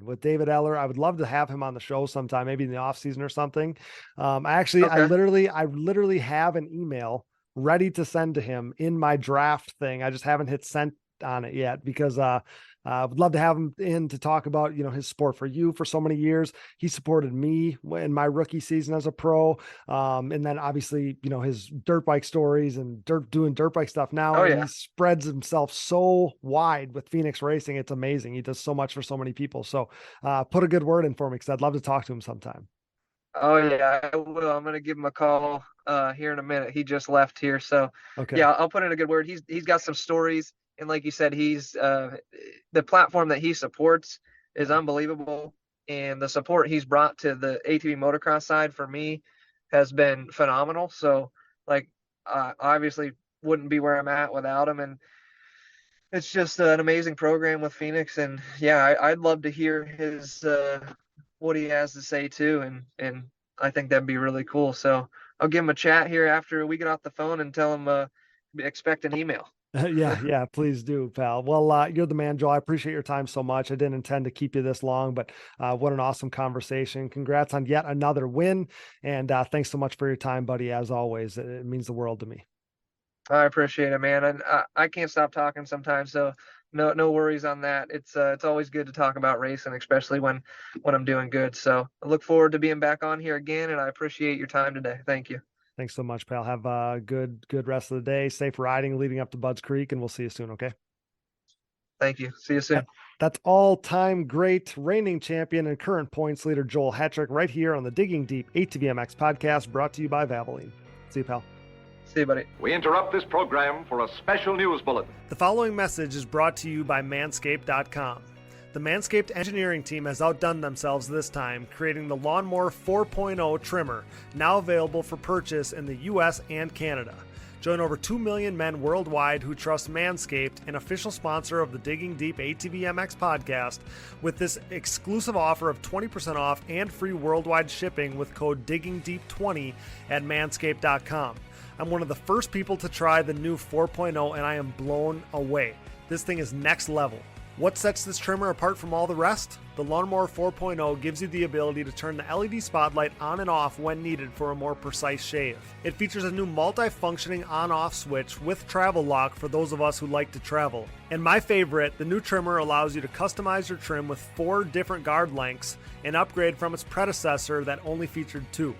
Eller, I would love to have him on the show sometime, maybe in the off season or something. I Okay. literally have an email ready to send to him in my draft thing. I just haven't hit sent on it yet because I would love to have him in to talk about, his sport for you for so many years. He supported me in my rookie season as a pro. And then obviously, his dirt bike stories and doing dirt bike stuff now. Oh And yeah. he spreads himself so wide with Phoenix Racing. It's amazing. He does so much for so many people. So put a good word in for me, because I'd love to talk to him sometime. Oh yeah, I will. I'm gonna give him a call here in a minute. He just left here, so Okay. yeah, I'll put in a good word. He's got some stories, and like you said, he's the platform that he supports is unbelievable, and the support he's brought to the ATV motocross side for me has been phenomenal. So like, obviously wouldn't be where I'm at without him, and it's just an amazing program with Phoenix. And yeah, I'd love to hear his what he has to say too, and I think that'd be really cool. So I'll give him a chat here after we get off the phone and tell him expect an email. Yeah, please do, pal. Well, you're the man, Joel. I appreciate your time so much. I didn't intend to keep you this long, but what an awesome conversation. Congrats on yet another win. And thanks so much for your time, buddy. As always, it means the world to me. I appreciate it, man. And I can't stop talking sometimes. So no worries on that. It's always good to talk about racing, especially when I'm doing good. So I look forward to being back on here again. And I appreciate your time today. Thank you. Thanks so much, pal. Have a good rest of the day. Safe riding leading up to Budds Creek, and we'll see you soon. Okay. Thank you. See you soon. That's all-time great reigning champion and current points leader Joel Hetrick right here on the Digging Deep ATVMX podcast, brought to you by Valvoline. See you, pal. See you, buddy. We interrupt this program for a special news bulletin. The following message is brought to you by Manscaped.com. The Manscaped engineering team has outdone themselves this time, creating the Lawnmower 4.0 trimmer, now available for purchase in the US and Canada. Join over 2 million men worldwide who trust Manscaped, an official sponsor of the Digging Deep ATVMX podcast, with this exclusive offer of 20% off and free worldwide shipping with code DiggingDeep20 at Manscaped.com. I'm one of the first people to try the new 4.0 and I am blown away. This thing is next level. What sets this trimmer apart from all the rest? The Lawnmower 4.0 gives you the ability to turn the LED spotlight on and off when needed for a more precise shave. It features a new multi-functioning on-off switch with travel lock for those of us who like to travel. And my favorite, the new trimmer allows you to customize your trim with 4 different guard lengths, an upgrade from its predecessor that only featured 2.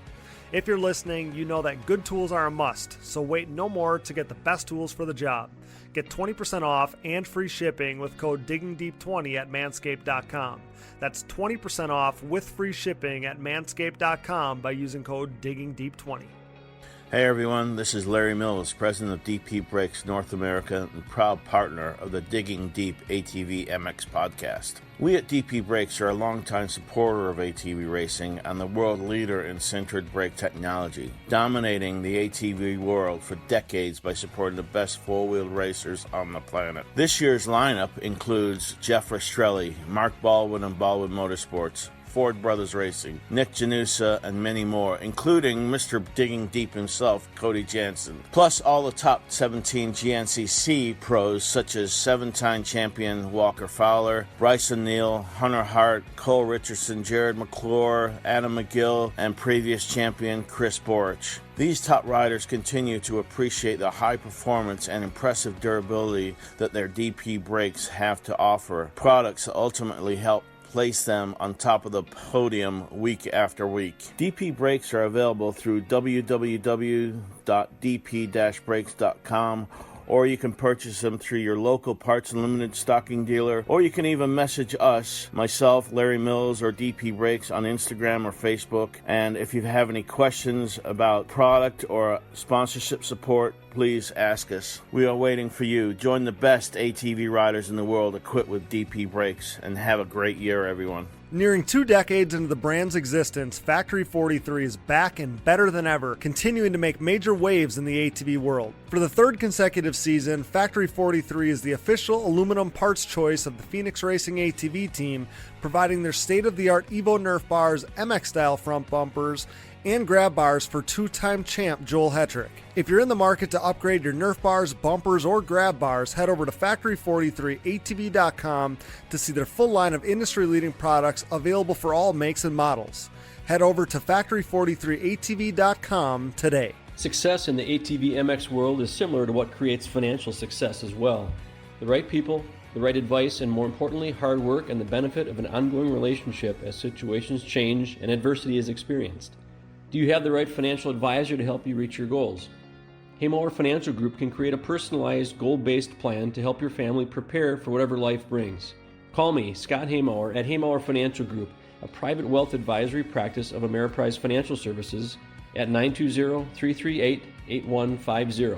If you're listening, you know that good tools are a must, so wait no more to get the best tools for the job. Get 20% off and free shipping with code DiggingDeep20 at Manscaped.com. That's 20% off with free shipping at Manscaped.com by using code DiggingDeep20. Hey everyone, this is Larry Mills, president of DP Brakes North America and proud partner of the Digging Deep ATVMX Podcast. We at DP Brakes are a longtime supporter of ATV racing and the world leader in sintered brake technology, dominating the ATV world for decades by supporting the best four-wheeled racers on the planet. This year's lineup includes Jeff Rastrelli, Mark Baldwin and Baldwin Motorsports, Ford Brothers Racing, Nick Janusa, and many more, including Mr. Digging Deep himself, Cody Jansen. Plus all the top 17 GNCC pros such as 7-time champion Walker Fowler, Bryson Neal, Hunter Hart, Cole Richardson, Jared McClure, Adam McGill, and previous champion Chris Borich. These top riders continue to appreciate the high performance and impressive durability that their DP brakes have to offer, products that ultimately help place them on top of the podium week after week. DP brakes are available through www.dp-brakes.com, or you can purchase them through your local Parts Unlimited stocking dealer, or you can even message us, myself, Larry Mills, or DP Brakes on Instagram or Facebook. And if you have any questions about product or sponsorship support, please ask us. We are waiting for you. Join the best ATV riders in the world equipped with DP Brakes, and have a great year, everyone. Nearing 2 decades into the brand's existence, Factory 43 is back and better than ever, continuing to make major waves in the ATV world. For the 3rd consecutive season, Factory 43 is the official aluminum parts choice of the Phoenix Racing ATV team, providing their state-of-the-art Evo Nerf bars, MX-style front bumpers, and grab bars for 2-time champ Joel Hetrick. If you're in the market to upgrade your Nerf bars, bumpers, or grab bars, head over to Factory43ATV.com to see their full line of industry-leading products available for all makes and models. Head over to Factory43ATV.com today. Success in the ATV MX world is similar to what creates financial success as well. The right people, the right advice, and more importantly, hard work and the benefit of an ongoing relationship as situations change and adversity is experienced. Do you have the right financial advisor to help you reach your goals? Haymower Financial Group can create a personalized, goal-based plan to help your family prepare for whatever life brings. Call me, Scott Haymower, at Haymower Financial Group, a private wealth advisory practice of Ameriprise Financial Services, at 920-338-8150.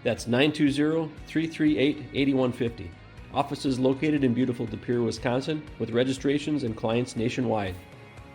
That's 920-338-8150. Offices located in beautiful De Pere, Wisconsin, with registrations and clients nationwide.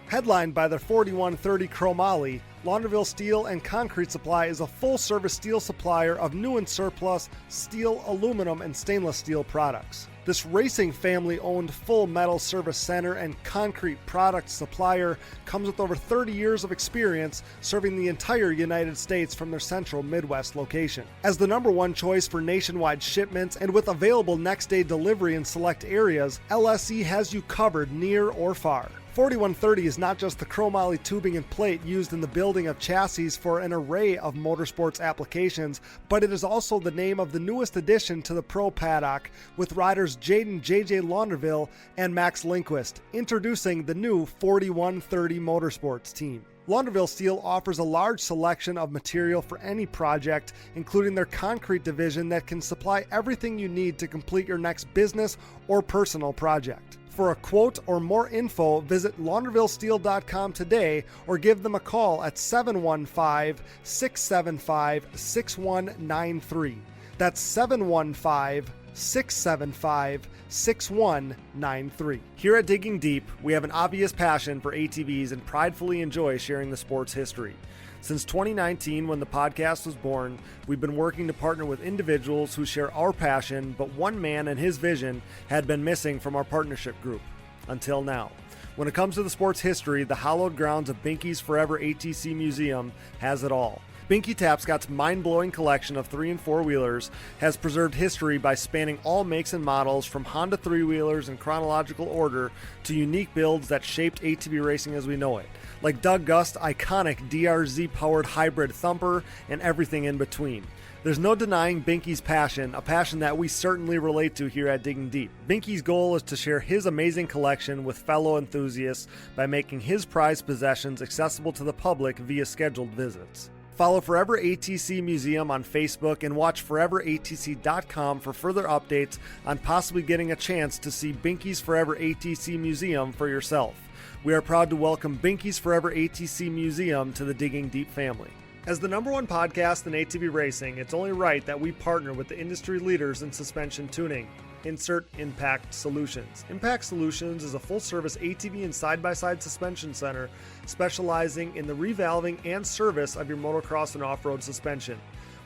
Headlined by their 4130 Chromoly, Launderville Steel and Concrete Supply is a full-service steel supplier of new and surplus steel, aluminum, and stainless steel products. This racing family-owned full metal service center and concrete product supplier comes with over 30 years of experience serving the entire United States from their central Midwest location. As the number one choice for nationwide shipments and with available next-day delivery in select areas, LSE has you covered near or far. 4130 is not just the chromoly tubing and plate used in the building of chassis for an array of motorsports applications, but it is also the name of the newest addition to the Pro Paddock with riders Jaden JJ Launderville and Max Lindquist, introducing the new 4130 Motorsports team. Launderville Steel offers a large selection of material for any project, including their concrete division that can supply everything you need to complete your next business or personal project. For a quote or more info, visit laundervillesteel.com today or give them a call at 715-675-6193. That's 715-675-6193. Here at Digging Deep, we have an obvious passion for ATVs and pridefully enjoy sharing the sport's history. Since 2019, when the podcast was born, we've been working to partner with individuals who share our passion, but one man and his vision had been missing from our partnership group. Until now. When it comes to the sport's history, the hallowed grounds of Binky's Forever ATC Museum has it all. Binky Tapscott's mind-blowing collection of 3- and 4-wheelers has preserved history by spanning all makes and models from Honda 3-wheelers in chronological order to unique builds that shaped ATV racing as we know it, like Doug Gust's iconic DRZ-powered hybrid thumper and everything in between. There's no denying Binky's passion, a passion that we certainly relate to here at Digging Deep. Binky's goal is to share his amazing collection with fellow enthusiasts by making his prized possessions accessible to the public via scheduled visits. Follow Forever ATC Museum on Facebook and watch foreveratc.com for further updates on possibly getting a chance to see Binky's Forever ATC Museum for yourself. We are proud to welcome Binky's Forever ATC Museum to the Digging Deep family. As the number one podcast in ATV racing, it's only right that we partner with the industry leaders in suspension tuning. Insert Impact Solutions. Impact Solutions is a full-service ATV and side-by-side suspension center specializing in the revalving and service of your motocross and off-road suspension.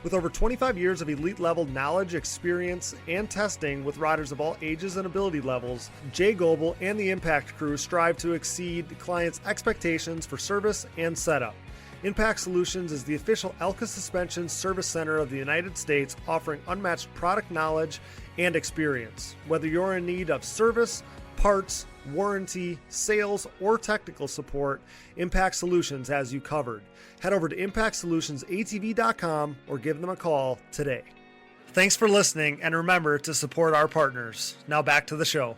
With over 25 years of elite-level knowledge, experience, and testing with riders of all ages and ability levels, Jay Goebel and the Impact crew strive to exceed clients' expectations for service and setup. Impact Solutions is the official Elka Suspension Service Center of the United States, offering unmatched product knowledge and experience. Whether you're in need of service, parts, warranty, sales, or technical support, Impact Solutions has you covered. Head over to impactsolutionsatv.com or give them a call today. Thanks for listening, and remember to support our partners. Now back to the show.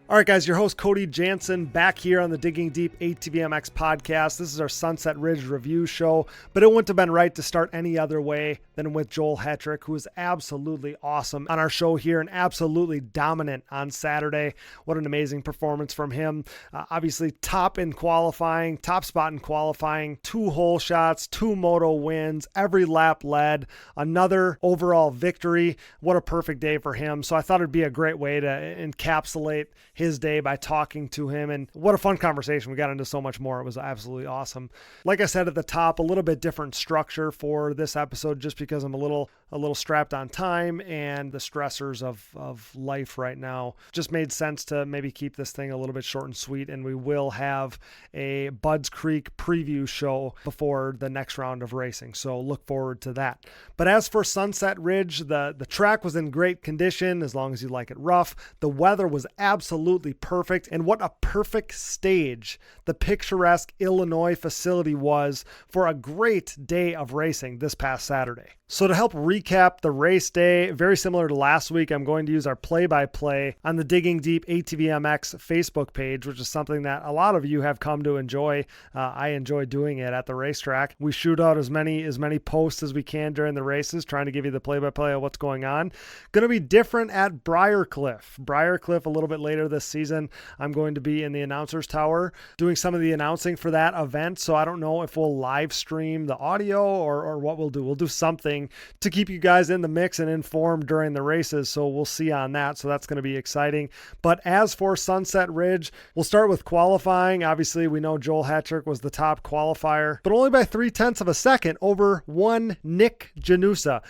All right, guys, your host Cody Jansen back here on the Digging Deep ATVMX podcast. This is our Sunset Ridge review show, but it wouldn't have been right to start any other way than with Joel Hetrick, who was absolutely awesome on our show here and absolutely dominant on Saturday. What an amazing performance from him. Obviously, top spot in qualifying, 2 hole shots, 2 moto wins, every lap led, another overall victory. What a perfect day for him. So I thought it'd be a great way to encapsulate his day by talking to him, and what a fun conversation. We got into so much more. It was absolutely awesome. Like I said at the top, a little bit different structure for this episode just because I'm a little strapped on time and the stressors of life right now. Just made sense to maybe keep this thing a little bit short and sweet, and we will have a Budds Creek preview show before the next round of racing, so look forward to that. But as for Sunset Ridge, the track was in great condition as long as you like it rough. The weather was absolutely perfect, and what a perfect stage the picturesque Illinois facility was for a great day of racing this past Saturday. So to help recap the race day, very similar to last week, I'm going to use our play-by-play on the Digging Deep ATVMX Facebook page, which is something that a lot of you have come to enjoy. I enjoy doing it at the racetrack. We shoot out as many posts as we can during the races, trying to give you the play-by-play of what's going on. Going to be different at Briarcliff. Briarcliff a little bit later this season, I'm going to be in the announcer's tower doing some of the announcing for that event. So I don't know if we'll live stream the audio or what we'll do. We'll do something to keep you guys in the mix and informed during the races. So we'll see on that. So that's going to be exciting. But as for Sunset Ridge, we'll start with qualifying. Obviously, we know Joel Hetrick was the top qualifier, but only by 0.3 of a second over one Nick Janusa.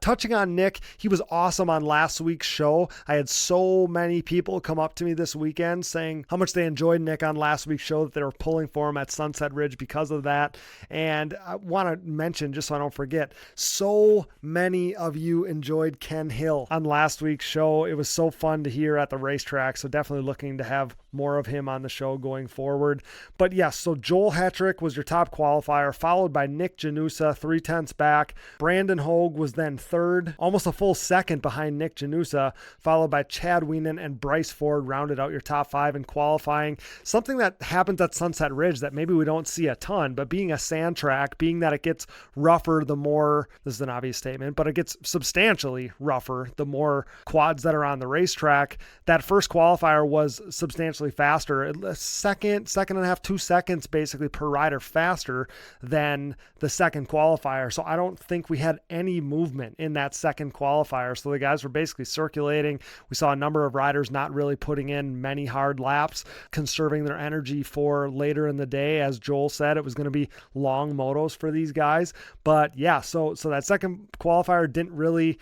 Touching on Nick, he was awesome on last week's show. I had so many people come up to me this weekend saying how much they enjoyed Nick on last week's show, that they were pulling for him at Sunset Ridge because of that. And I want to mention, just so I don't forget, so many of you enjoyed Ken Hill on last week's show. It was so fun to hear at the racetrack. So definitely looking to have more of him on the show going forward. But yes, so Joel Hetrick was your top qualifier, followed by Nick Janusa, 0.3 back. Brandon Hogue was then third, almost a full second behind Nick Janusa, followed by Chad Wienen and Bryce Ford rounded out your top 5 in qualifying. Something that happens at Sunset Ridge that maybe we don't see a ton, but being a sand track, being that it gets rougher the more, this is an obvious statement, but it gets substantially rougher the more quads that are on the racetrack. That first qualifier was substantially faster, a second and a half, 2 seconds basically per rider faster than the second qualifier. So I don't think we had any movement in that second qualifier. So the guys were basically circulating. We saw a number of riders not really putting in many hard laps, conserving their energy for later in the day. As Joel said, it was going to be long motos for these guys. But yeah, so that second qualifier didn't really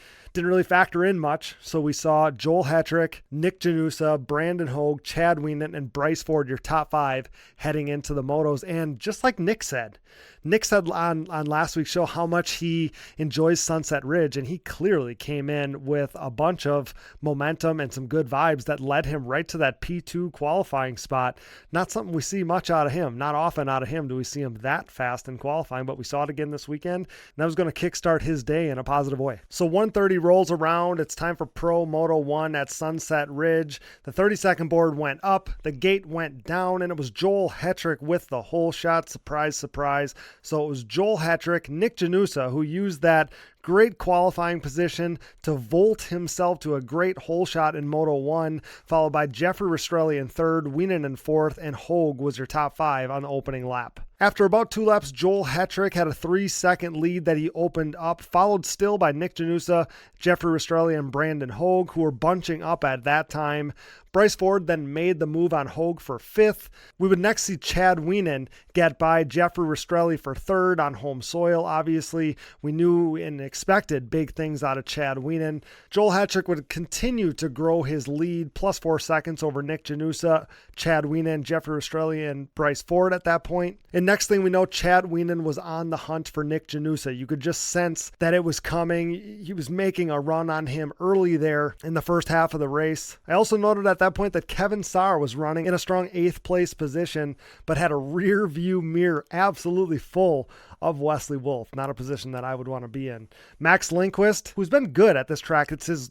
factor in much. So we saw Joel Hetrick, Nick Janusa, Brandon Hogue, Chad Wienen, and Bryce Ford, your top 5 heading into the motos. And just like Nick said on last week's show how much he enjoys Sunset Ridge, and he clearly came in with a bunch of momentum and some good vibes that led him right to that P2 qualifying spot. Not something we see much out of him. Not often out of him do we see him that fast in qualifying, but we saw it again this weekend, and that was going to kickstart his day in a positive way. So 1:30 rolls around. It's time for Pro Moto 1 at Sunset Ridge. The 30-second board went up, the gate went down, and it was Joel Hetrick with the hole shot. Surprise, surprise. So it was Joel Hetrick, Nick Janusa, who used that great qualifying position to vault himself to a great hole shot in Moto 1, followed by Jeffrey Rastrelli in third, Wienen in fourth, and Hogue was your top 5 on the opening lap. After about 2 laps, Joel Hetrick had a 3-second lead that he opened up, followed still by Nick Janusa, Jeffrey Rastrelli, and Brandon Hogue, who were bunching up at that time. Bryce Ford then made the move on Hogue for 5th. We would next see Chad Wienen get by Jeffrey Rastrelli for 3rd on home soil. Obviously, we knew and expected big things out of Chad Wienen. Joel Hetrick would continue to grow his lead, plus 4 seconds over Nick Janusa, Chad Wienen, Jeffrey Rastrelli, and Bryce Ford at that point. And next thing we know, Chad Wienen was on the hunt for Nick Janusa. You could just sense that it was coming. He was making a run on him early there in the first half of the race. I also noted at that point that Kevin Saar was running in a strong 8th place position, but had a rear view mirror absolutely full of Wesley Wolf. Not a position that I would want to be in. Max Lindquist, who's been good at this track. It's his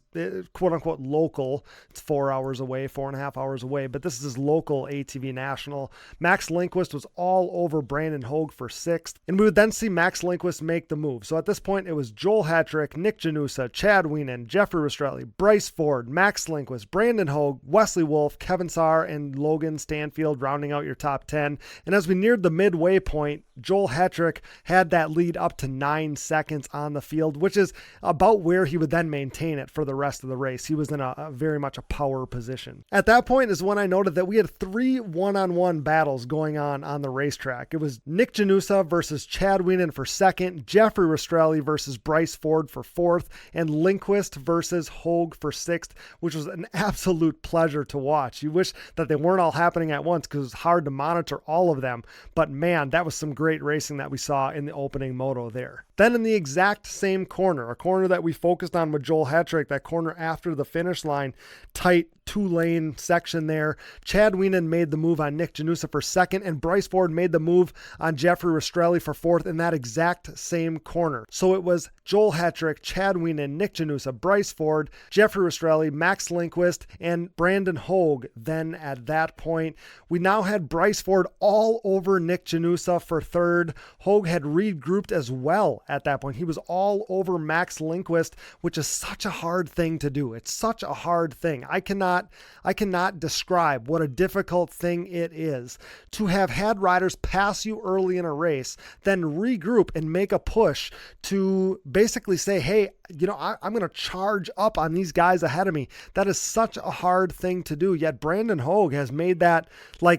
quote unquote local. It's 4 hours away, 4.5 hours away, but this is his local ATV National. Max Lindquist was all over Brandon Hogue for 6th, and we would then see Max Lindquist make the move. So at this point, it was Joel Hetrick, Nick Janusa, Chad Wienen, Jeffrey Rastrelli, Bryce Ford, Max Lindquist, Brandon Hogue, Wesley Wolf, Kevin Saar, and Logan Stanfield rounding out your top 10. And as we neared the midway point, Joel Hetrick had that lead up to 9 seconds on the field, which is about where he would then maintain it for the rest of the race. He was in a very much a power position. At that point is when I noted that we had 3 one-on-one battles going on the racetrack. It was Nick Janusa versus Chad Wienen for 2nd, Jeffrey Rastrelli versus Bryce Ford for 4th, and Lindquist versus Hogue for 6th, which was an absolute pleasure to watch. You wish that they weren't all happening at once because it was hard to monitor all of them, but man, that was some great racing that we saw in the opening moto there. Then in the exact same corner, a corner that we focused on with Joel Hetrick, that corner after the finish line, tight 2-lane section there, Chad Wienen made the move on Nick Janusa for 2nd, and Bryce Ford made the move on Jeffrey Rastrelli for 4th in that exact same corner. So it was Joel Hetrick, Chad Wienen, Nick Janusa, Bryce Ford, Jeffrey Rastrelli, Max Lindquist, and Brandon Hogue. Then at that point, we now had Bryce Ford all over Nick Janusa for 3rd. Hogue had regrouped as well at that point. He was all over Max Lindquist, which is such a hard thing to do. It's such a hard thing. I cannot cannot describe what a difficult thing it is to have had riders pass you early in a race, then regroup and make a push to basically say, hey, I'm going to charge up on these guys ahead of me. That is such a hard thing to do. Yet Brandon Hogue has made that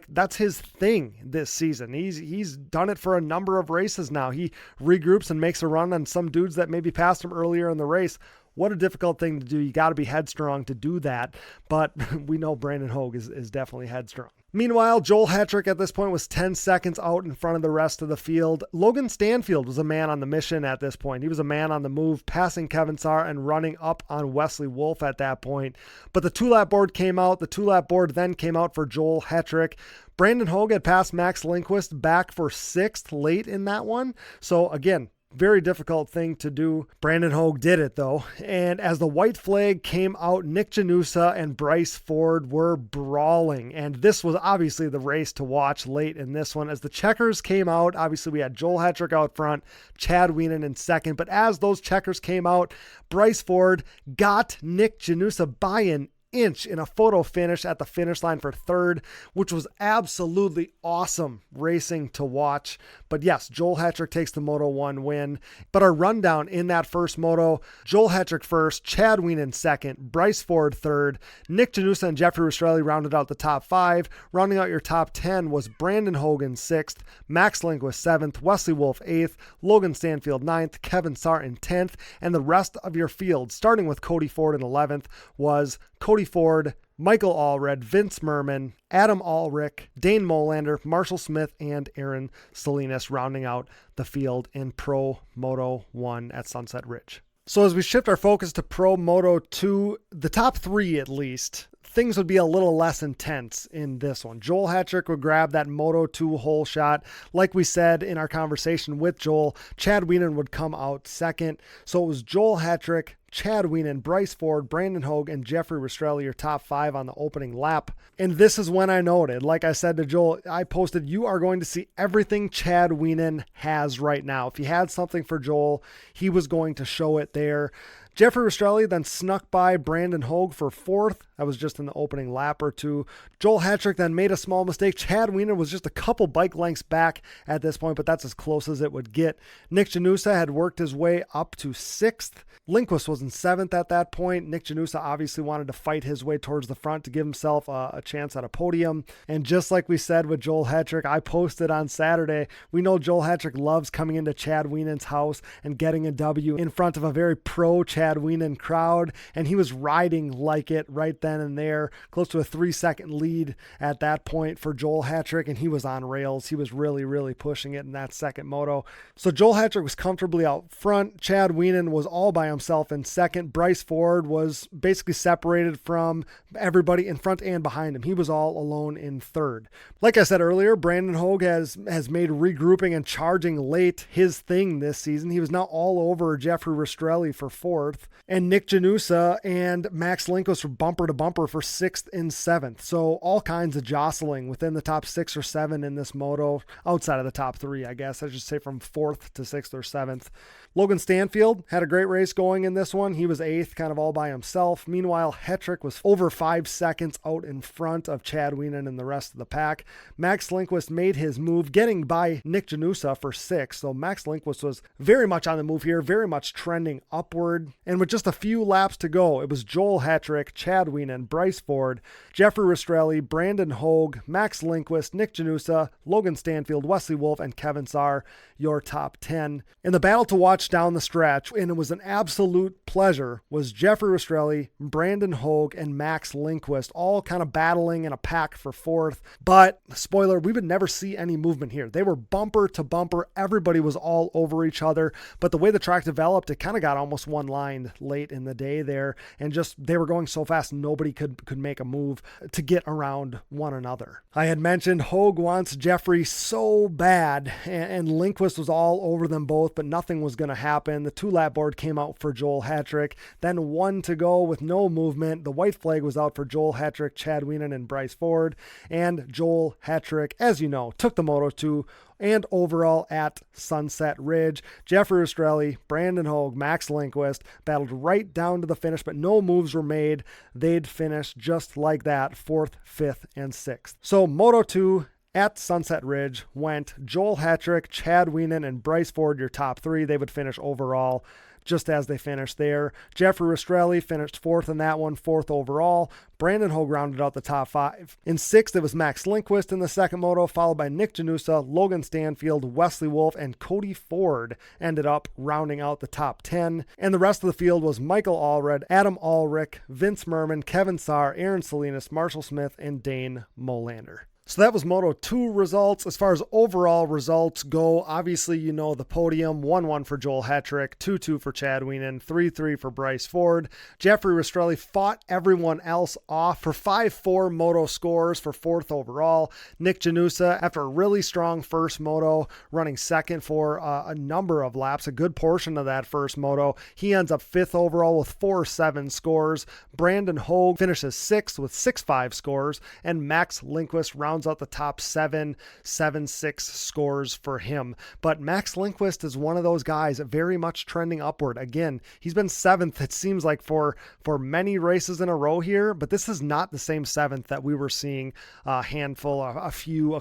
that's his thing this season. He's done it for a number of races now. He regroups and makes a run on some dudes that maybe passed him earlier in the race. What a difficult thing to do. You got to be headstrong to do that. But we know Brandon Hogue is definitely headstrong. Meanwhile, Joel Hetrick at this point was 10 seconds out in front of the rest of the field. Logan Stanfield was a man on the mission at this point. He was a man on the move, passing Kevin Sarr and running up on Wesley Wolf at that point. But the two-lap board came out. The two-lap board then came out for Joel Hetrick. Brandon Hogue had passed Max Lindquist back for 6th late in that one. So again, very difficult thing to do. Brandon Hogue did it though. And as the white flag came out, Nick Janusa and Bryce Ford were brawling. And this was obviously the race to watch late in this one. As the checkers came out, obviously we had Joel Hetrick out front, Chad Wienen in second. But as those checkers came out, Bryce Ford got Nick Janusa by an inch in a photo finish at the finish line for 3rd, which was absolutely awesome racing to watch. But yes, Joel Hetrick takes the Moto 1 win. But our rundown in that first moto, Joel Hetrick first, Chad Wienen second, Bryce Ford 3rd, Nick Janusa and Jeffrey Rastrelli rounded out the top 5. Rounding out your top 10 was Brandon Hogan 6th, Max Lindquist 7th, Wesley Wolf 8th, Logan Stanfield 9th, Kevin Sarr in 10th, and the rest of your field, starting with Cody Ford in 11th, was Cody Ford, Michael Allred, Vince Merman, Adam Ulrich, Dane Molander, Marshall Smith, and Aaron Salinas rounding out the field in Pro Moto 1 at Sunset Ridge. So as we shift our focus to Pro Moto 2, the top 3 at least, things would be a little less intense in this one. Joel Hetrick would grab that Moto 2 hole shot. Like we said in our conversation with Joel, Chad Wienen would come out second. So it was Joel Hetrick, Chad Wienen, Bryce Ford, Brandon Hogue, and Jeffrey Rastrelli, your top 5 on the opening lap. And this is when I noted, like I said to Joel, I posted, you are going to see everything Chad Wienen has right now. If he had something for Joel, he was going to show it there. Jeffrey Rastrelli then snuck by Brandon Hogue for 4th. That was just in the opening lap or two. Joel Hetrick then made a small mistake. Chad Wienen was just a couple bike lengths back at this point, but that's as close as it would get. Nick Janusa had worked his way up to 6th. Lindquist was in 7th at that point. Nick Janusa obviously wanted to fight his way towards the front to give himself a chance at a podium. And just like we said with Joel Hetrick, I posted on Saturday, we know Joel Hetrick loves coming into Chad Wienen's house and getting a W in front of a very pro Chad Wienen crowd, and he was riding like it right then and there, close to a 3-second lead at that point for Joel Hetrick, and he was on rails. He was really, really pushing it in that second moto. So Joel Hetrick was comfortably out front. Chad Wienen was all by himself in second. Bryce Ford was basically separated from everybody in front and behind him. He was all alone in 3rd. Like I said earlier, Brandon Hogue has made regrouping and charging late his thing this season. He was now all over Jeffrey Rastrelli for 4th. And Nick Janusa and Max Lindquist were bumper to bumper for 6th and 7th. So all kinds of jostling within the top 6 or 7 in this moto, outside of the top 3, I guess. I should say from 4th to 6th or 7th. Logan Stanfield had a great race going in this one. He was 8th, kind of all by himself. Meanwhile, Hetrick was over 5 seconds out in front of Chad Wienen and the rest of the pack. Max Lindquist made his move, getting by Nick Janusa for 6th. So Max Lindquist was very much on the move here, very much trending upward. And with just a few laps to go, it was Joel Hetrick, Chad Wienen, Bryce Ford, Jeffrey Rastrelli, Brandon Hogue, Max Lindquist, Nick Janusa, Logan Stanfield, Wesley Wolf, and Kevin Sarr, your top 10. In the battle to watch down the stretch, and it was an absolute pleasure, was Jeffrey Rastrelli, Brandon Hogue, and Max Lindquist, all kind of battling in a pack for 4th. But, spoiler, we would never see any movement here. They were bumper to bumper. Everybody was all over each other. But the way the track developed, it kind of got almost one-lined late in the day there, and just they were going so fast nobody could make a move to get around one another. I had mentioned Hogue wants Jeffrey so bad, and Lindquist was all over them both, but nothing was going to happen. The 2-lap board came out for Joel Hetrick, then 1 to go with no movement. The white flag was out for Joel Hetrick, Chad Wienen, and Bryce Ford, and Joel Hetrick, as you know, took the Moto2 And overall at Sunset Ridge, Jeffrey Rastrelli, Brandon Hogue, Max Lindquist battled right down to the finish, but no moves were made. They'd finish just like that, 4th, 5th, and 6th. So Moto 2 at Sunset Ridge went Joel Hetrick, Chad Wienen, and Bryce Ford, your top 3. They would finish overall just as they finished there. Jeffrey Rastrelli finished 4th in that one, 4th overall. Brandon Hogue rounded out the top 5. In 6th, it was Max Lindquist in the second moto, followed by Nick Janusa, Logan Stanfield, Wesley Wolf, and Cody Ford ended up rounding out the top 10. And the rest of the field was Michael Allred, Adam Ulrich, Vince Merman, Kevin Saar, Aaron Salinas, Marshall Smith, and Dane Molander. So that was Moto 2 results. As far as overall results go, obviously you know the podium, 1-1 for Joel Hetrick, 2-2 for Chad Wienen, 3-3 for Bryce Ford. Jeffrey Rastrelli fought everyone else off for 5-4 moto scores for 4th overall. Nick Janusa, after a really strong first moto, running second for a number of laps, a good portion of that first moto, he ends up 5th overall with 4-7 scores. Brandon Hogue finishes 6th with 6-5 scores, and Max Lindquist rounds out the top 7-6 scores for him. But Max Lindquist is one of those guys very much trending upward. Again, he's been 7th, it seems like, for many races in a row here, but this is not the same 7th that we were seeing a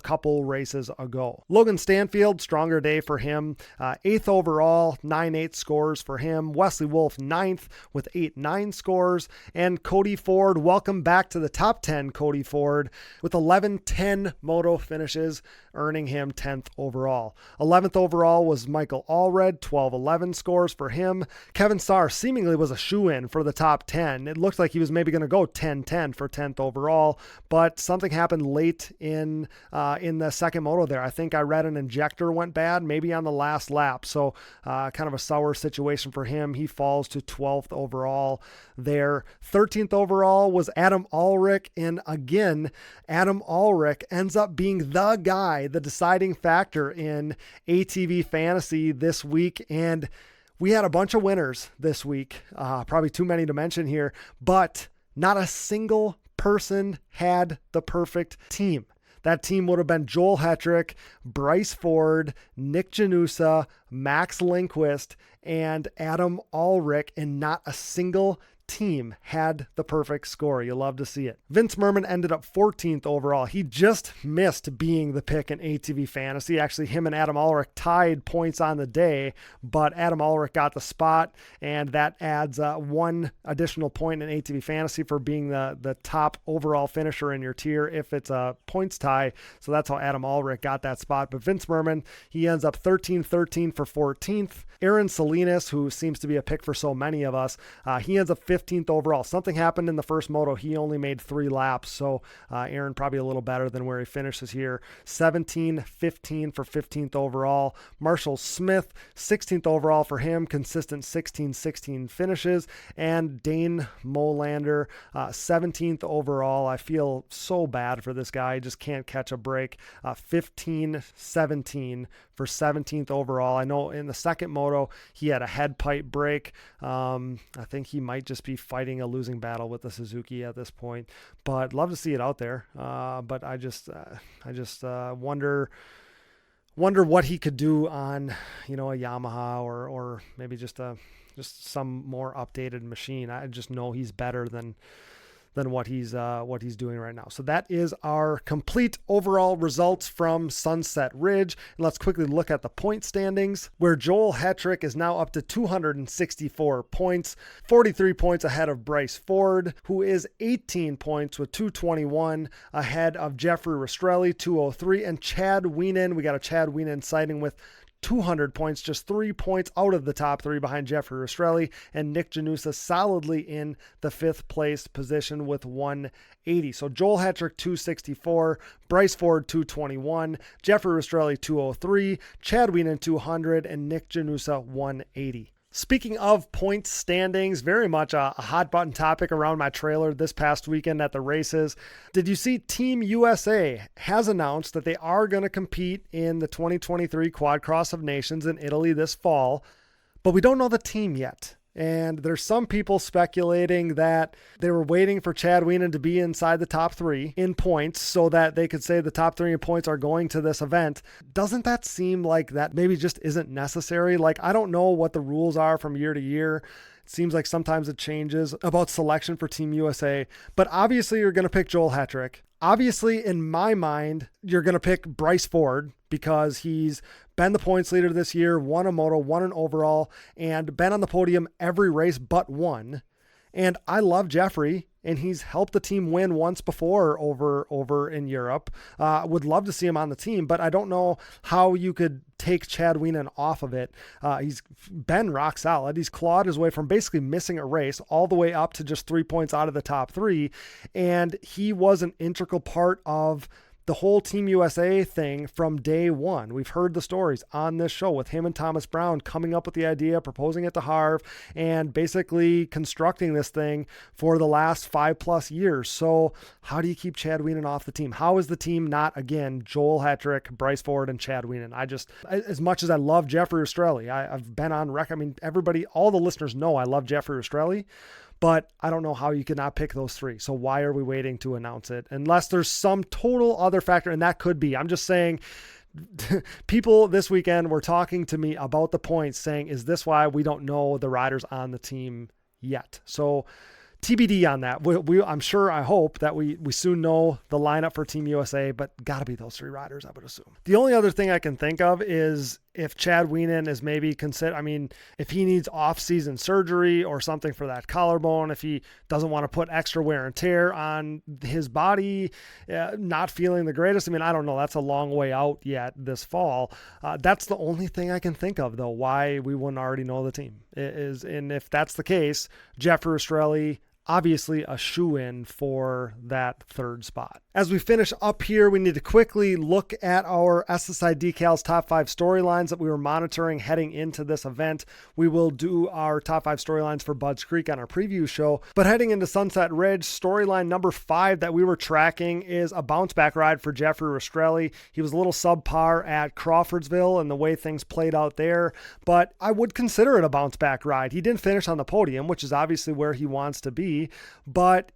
couple races ago. Logan Stanfield, stronger day for him. 8th overall, 9-8 scores for him. Wesley Wolf, 9th with 8-9 scores. And Cody Ford, welcome back to the top 10, Cody Ford, with 11-10 moto finishes, earning him 10th overall. 11th overall was Michael Allred, 12-11 scores for him. Kevin Saar seemingly was a shoe-in for the top 10. It looked like he was maybe going to go 10-10 for 10th overall, but something happened late in the second moto there. I think I read an injector went bad, maybe on the last lap, so kind of a sour situation for him. He falls to 12th overall there. 13th overall was Adam Ulrich, and again, Adam Ulrich ends up being the guy, the deciding factor in ATV fantasy this week. And we had a bunch of winners this week, probably too many to mention here, but not a single person had the perfect team. That team would have been Joel Hetrick, Bryce Ford, Nick Janusa, Max Lindquist, and Adam Ulrich, and not a single team had the perfect score. You love to see it. Vince Merman ended up 14th overall. He just missed being the pick in ATV fantasy. Actually, him and Adam Ulrich tied points on the day, but Adam Ulrich got the spot, and that adds one additional point in ATV fantasy for being the top overall finisher in your tier if it's a points tie. So that's how Adam Ulrich got that spot. But Vince Merman, he ends up 13-13 for 14th. Aaron Salinas, who seems to be a pick for so many of us, he ends up 15th overall. Something happened in the first moto. He only made 3 laps, so Aaron probably a little better than where he finishes here. 17-15 for 15th overall. Marshall Smith, 16th overall for him, consistent 16-16 finishes. And Dane Molander, 17th overall. I feel so bad for this guy. He just can't catch a break. 15-17 for 17th overall. I know in the second moto, he had a head pipe break. I think he might just be fighting a losing battle with the Suzuki at this point, but love to see it out there. But I just wonder what he could do on, a Yamaha or maybe just some more updated machine. I just know he's better than what he's doing right now. So that is our complete overall results from Sunset Ridge. And let's quickly look at the point standings, where Joel Hetrick is now up to 264 points, 43 points ahead of Bryce Ford, who is 18 points with 221 ahead of Jeffrey Rastrelli, 203, and Chad Wienen. We got a Chad Wienen sighting with 200 points, just 3 points out of the top 3 behind Jeffrey Rastrelli, and Nick Janusa solidly in the 5th place position with 180. So Joel Hetrick 264, Bryce Ford 221, Jeffrey Rastrelli 203, Chad Wienen 200, and Nick Janusa 180. Speaking of points standings, very much a hot button topic around my trailer this past weekend at the races. Did you see Team USA has announced that they are going to compete in the 2023 Quad Cross of Nations in Italy this fall, but we don't know the team yet. And there's some people speculating that they were waiting for Chad Wienen to be inside the top 3 in points so that they could say the top 3 in points are going to this event. Doesn't that seem like that maybe just isn't necessary? Like, I don't know what the rules are from year to year. Seems like sometimes it changes about selection for Team USA, but obviously you're going to pick Joel Hetrick. Obviously, in my mind, you're going to pick Bryce Ford because he's been the points leader this year, won a moto, won an overall, and been on the podium every race but one. And I love Jeffrey, and he's helped the team win once before over in Europe. Would love to see him on the team, but I don't know how you could take Chad Wienen off of it. He's been rock solid. He's clawed his way from basically missing a race all the way up to just 3 points out of the top 3. And he was an integral part of the whole Team USA thing from day one. We've heard the stories on this show with him and Thomas Brown coming up with the idea, proposing it to Harv, and basically constructing this thing for the last 5+ years. So how do you keep Chad Wienen off the team? How is the team not, again, Joel Hetrick, Bryce Ford, and Chad Wienen? As much as I love Jeffrey Rastrelli, I've been on record. I mean, everybody, all the listeners know I love Jeffrey Rastrelli, but I don't know how you could not pick those 3. So why are we waiting to announce it? Unless there's some total other factor, and that could be. I'm just saying, people this weekend were talking to me about the points, saying, is this why we don't know the riders on the team yet? So TBD on that. I'm sure, I hope that we soon know the lineup for Team USA, but got to be those 3 riders, I would assume. The only other thing I can think of is if Chad Wienen is maybe if he needs off-season surgery or something for that collarbone, if he doesn't want to put extra wear and tear on his body, not feeling the greatest. I mean, I don't know. That's a long way out yet this fall. That's the only thing I can think of, though, why we wouldn't already know the team is. And if that's the case, Jeffrey Rastrelli, obviously a shoe-in for that 3rd spot. As we finish up here, we need to quickly look at our SSI Decals top 5 storylines that we were monitoring heading into this event. We will do our top 5 storylines for Budds Creek on our preview show, but heading into Sunset Ridge, storyline number 5 that we were tracking is a bounce back ride for Jeffrey Rastrelli. He was a little subpar at Crawfordsville and the way things played out there, but I would consider it a bounce back ride. He didn't finish on the podium, which is obviously where he wants to be, but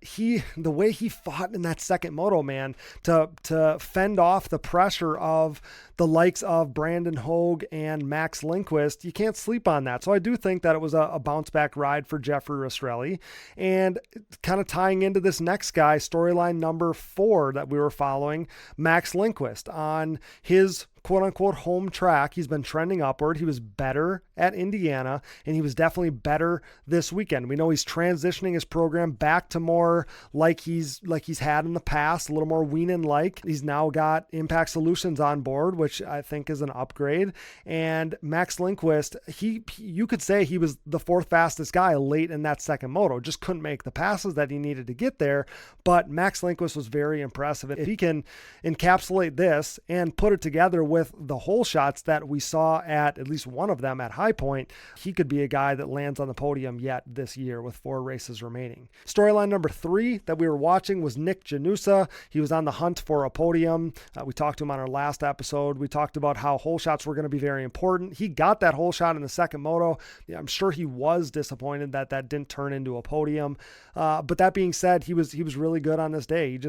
the way he fought in that second moto, man, to fend off the pressure of the likes of Brandon Hogue and Max Lindquist, you can't sleep on that. So I do think that it was a bounce back ride for Jeffrey Rastrelli. And kind of tying into this next guy, storyline number 4 that we were following, Max Lindquist on his quote-unquote home track. He's been trending upward. He was better at Indiana, and he was definitely better this weekend. We know he's transitioning his program back to more like he's had in the past, a little more Wienen-like. He's now got Impact Solutions on board, which I think is an upgrade. And Max Lindquist, you could say he was the 4th fastest guy late in that second moto. Just couldn't make the passes that he needed to get there, but Max Lindquist was very impressive. If he can encapsulate this and put it together with the hole shots that we saw at least one of them at High Point, he could be a guy that lands on the podium yet this year with 4 races remaining. Storyline number 3 that we were watching was Nick Janusa. He was on the hunt for a podium. We talked to him on our last episode. We talked about how hole shots were going to be very important. He got that hole shot in the second moto. Yeah, I'm sure he was disappointed that didn't turn into a podium. But that being said, he was really good on this day.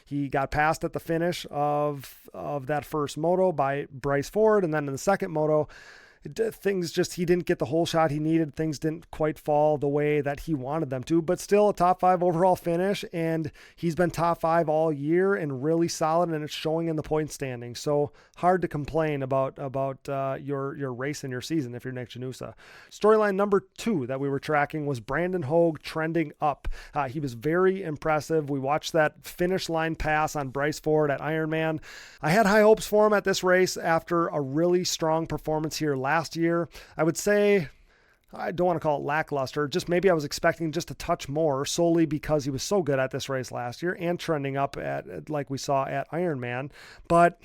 He got passed at the finish of that first moto by Bryce Ford, and then in the second moto, he didn't get the hole shot he needed. Things didn't quite fall the way that he wanted them to, but still a top 5 overall finish. And he's been top 5 all year and really solid, and it's showing in the point standing. So hard to complain about your race and your season if you're Nick Janusa. Storyline number 2 that we were tracking was Brandon Hogue trending up. He was very impressive. We watched that finish line pass on Bryce Ford at Ironman. I had high hopes for him at this race after a really strong performance here last year. I would say, I don't want to call it lackluster, just maybe I was expecting just a touch more solely because he was so good at this race last year and trending up at like we saw at Ironman. But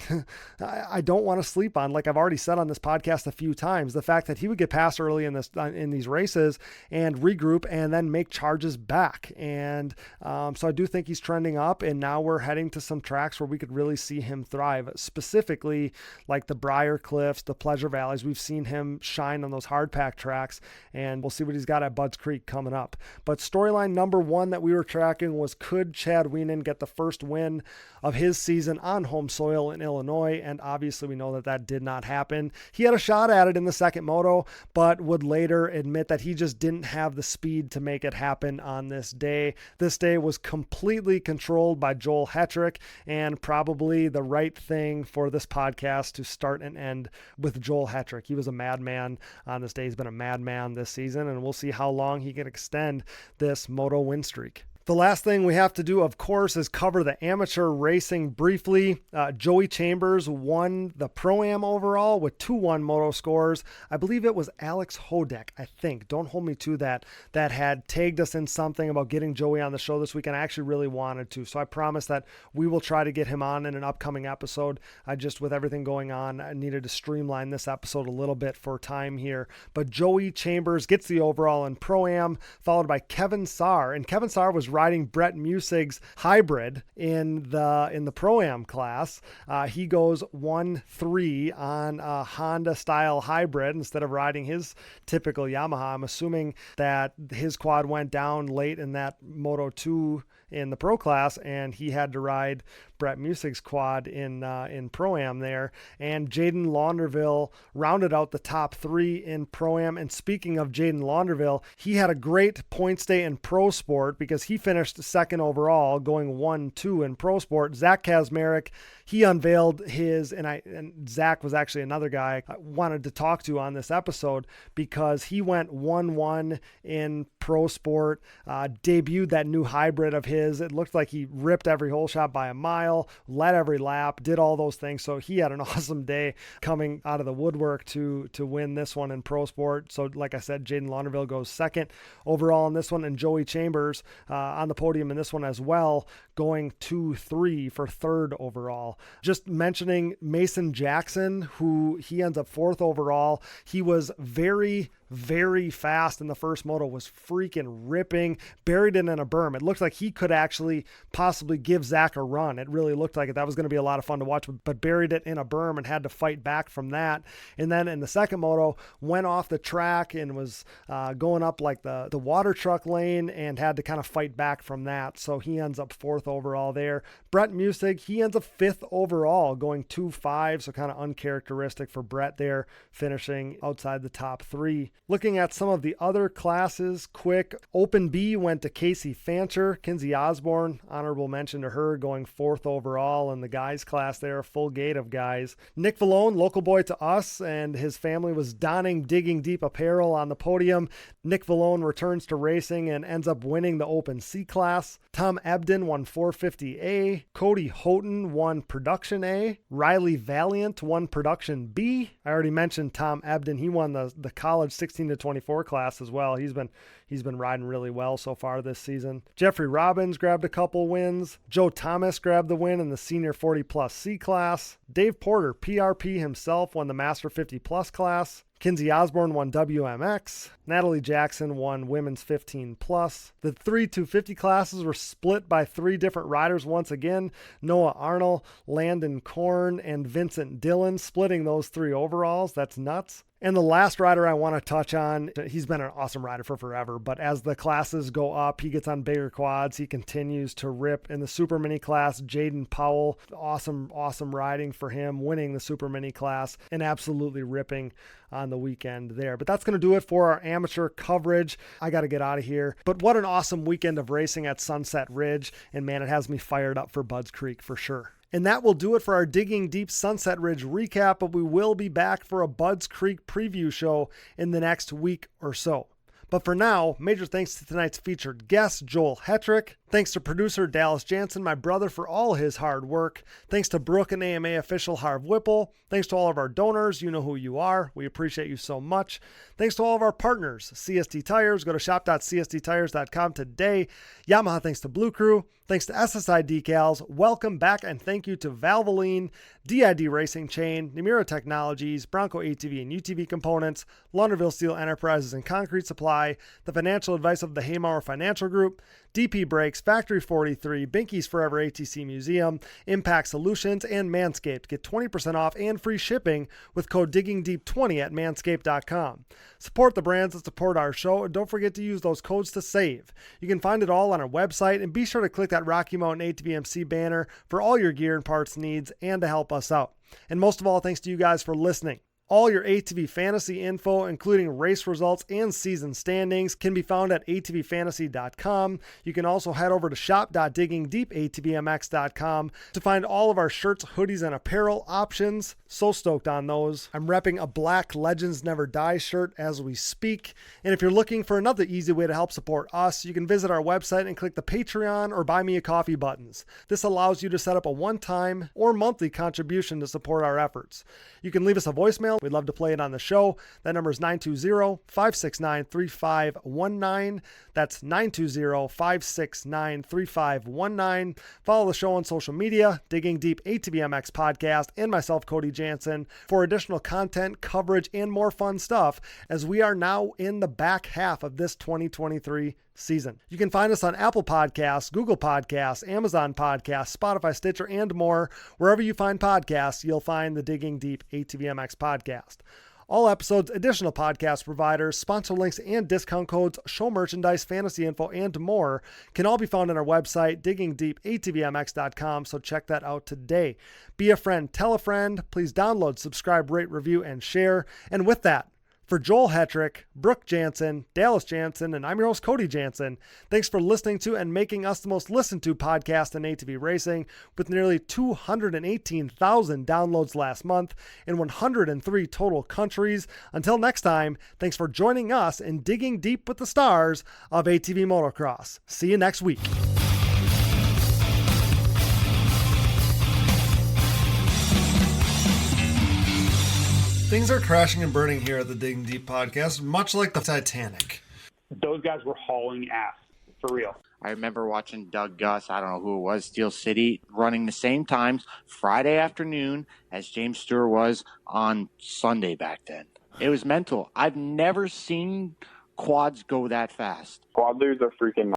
I don't want to sleep on, like I've already said on this podcast a few times, the fact that he would get past early in these races and regroup and then make charges back. And so I do think he's trending up, and now we're heading to some tracks where we could really see him thrive, specifically like the Briar Cliffs, the Pleasure Valleys. We've seen him shine on those hard pack tracks. and we'll see what he's got at Budds Creek coming up. But storyline number one that we were tracking was, could Chad Wienen get the first win of his season on home soil in Illinois? And obviously we know that that did not happen. He had a shot at it in the second moto, but would later admit that he just didn't have the speed to make it happen on this day. This day was completely controlled by Joel Hetrick, and probably the right thing for this podcast to start and end with Joel Hetrick. He was a madman on this day. He's been a madman this season, and we'll see how long he can extend this moto win streak. The last thing we have to do, of course, is cover the amateur racing briefly. Joey Chambers won the Pro-Am overall with 2-1 moto scores. I believe it was Alex Hodek, I think. Don't hold me to that had tagged us in something about getting Joey on the show this week, and I actually really wanted to. So I promise that we will try to get him on in an upcoming episode. I just, with everything going on, I needed to streamline this episode a little bit for time here. But Joey Chambers gets the overall in Pro-Am, followed by Kevin Saar. And Kevin Saar was riding Brett Musig's hybrid in the Pro-Am class. He goes 1-3 on a Honda style hybrid instead of riding his typical Yamaha. I'm assuming that his quad went down late in that Moto 2 in the Pro class, and he had to ride Brett Musig's quad in Pro-Am there. And Jaden Launderville rounded out the top 3 in Pro-Am. And speaking of Jaden Launderville, he had a great points day in Pro Sport because he finished second overall, going 1-2 in Pro Sport. Zach Kazmarek, he unveiled his, and Zach was actually another guy I wanted to talk to on this episode because he went 1-1 in Pro Sport, debuted that new hybrid of his. It looked like he ripped every hole shot by a mile, led every lap, did all those things. So he had an awesome day coming out of the woodwork to win this one in Pro Sport. So like I said, Jaden Launderville goes second overall in this one, and Joey Chambers on the podium in this one as well, going 2-3 for third overall. Just mentioning Mason Jackson, who he ends up fourth overall. He was very fast in the first moto, was freaking ripping, buried it in a berm. It looked like he could actually possibly give Zach a run. It really looked like it. That was going to be a lot of fun to watch, but buried it in a berm and had to fight back from that. And then in the second moto, went off the track and was going up like the water truck lane and had to kind of fight back from that. So he ends up fourth overall there. Brett Musig, he ends up fifth overall, going 2-5. So kind of uncharacteristic for Brett there, finishing outside the top 3. Looking at some of the other classes quick, Open B went to Casey Fancher. Kinsey Osborne, honorable mention to her, going fourth overall in the guys class there, a full gate of guys. Nick Vallone, local boy to us, and his family was donning Digging Deep apparel on the podium. Nick Vallone returns to racing and ends up winning the Open C class. Tom Ebden won 450A. Cody Houghton won Production A. Riley Valiant won Production B. I already mentioned Tom Ebden. He won the college 16 to 24 class as well. He's been riding really well so far this season. Jeffrey Robbins grabbed a couple wins. Joe Thomas grabbed the win in the senior 40 plus C class. Dave Porter, PRP himself, won the master 50 plus class. Kinsey Osborne won WMX. Natalie Jackson won women's 15 plus. The 3 250 classes were split by 3 different riders once again. Noah Arnold, Landon Korn, and Vincent Dillon splitting those 3 overalls. That's nuts. And the last rider I want to touch on, he's been an awesome rider for forever, but as the classes go up, he gets on bigger quads. He continues to rip. In the Super Mini class, Jaden Powell, awesome riding for him, winning the Super Mini class and absolutely ripping on the weekend there. But that's going to do it for our amateur coverage. I got to get out of here. But what an awesome weekend of racing at Sunset Ridge. And man, it has me fired up for Budds Creek for sure. And that will do it for our Digging Deep Sunset Ridge recap, but we will be back for a Budds Creek preview show in the next week or so. But for now, major thanks to tonight's featured guest, Joel Hetrick. Thanks to producer Dallas Jansen, my brother, for all his hard work. Thanks to Brooke and AMA official Harv Whipple. Thanks to all of our donors. You know who you are. We appreciate you so much. Thanks to all of our partners. CST Tires. Go to shop.csttires.com today. Yamaha, thanks to Blue Crew. Thanks to SSI Decals. Welcome back, and thank you to Valvoline, DID Racing Chain, Namura Technologies, Bronco ATV and UTV Components, Launderville Steel Enterprises and Concrete Supply, the financial advice of the Haymauer Financial Group, DP Brakes, Factory 43, Binky's Forever ATC Museum, Impact Solutions, and Manscaped. Get 20% off and free shipping with code DiggingDeep20 at manscaped.com. Support the brands that support our show, and don't forget to use those codes to save. You can find it all on our website, and be sure to click that Rocky Mountain ATVMC banner for all your gear and parts needs and to help us out. And most of all, thanks to you guys for listening. All your ATV fantasy info, including race results and season standings, can be found at atvfantasy.com. You can also head over to shop.diggingdeepatvmx.com to find all of our shirts, hoodies, and apparel options. So stoked on those. I'm repping a black Legends Never Die shirt as we speak. And if you're looking for another easy way to help support us, you can visit our website and click the Patreon or Buy Me a Coffee buttons. This allows you to set up a one-time or monthly contribution to support our efforts. You can leave us a voicemail. We'd love to play it on the show. That number is 920-569-3519. That's 920-569-3519. Follow the show on social media, Digging Deep ATVMX Podcast, and myself, Cody Jansen, for additional content, coverage, and more fun stuff as we are now in the back half of this 2023 season. You can find us on Apple Podcasts, Google Podcasts, Amazon Podcasts, Spotify, Stitcher, and more. Wherever you find podcasts, you'll find the Digging Deep ATVMX Podcast. All episodes, additional podcast providers, sponsor links, and discount codes, show merchandise, fantasy info, and more can all be found on our website, diggingdeepatvmx.com, so check that out today. Be a friend, tell a friend, please download, subscribe, rate, review, and share. And with that, for Joel Hetrick, Brooke Jansen, Dallas Jansen, and I'm your host, Cody Jansen, thanks for listening to and making us the most listened to podcast in ATV racing, with nearly 218,000 downloads last month in 103 total countries. Until next time, thanks for joining us in Digging Deep with the Stars of ATV Motocross. See you next week. Things are crashing and burning here at the Digging Deep podcast, much like the Titanic. Those guys were hauling ass, for real. I remember watching Doug Gus, I don't know who it was, Steel City, running the same times Friday afternoon as James Stewart was on Sunday back then. It was mental. I've never seen quads go that fast. Quad dudes are freaking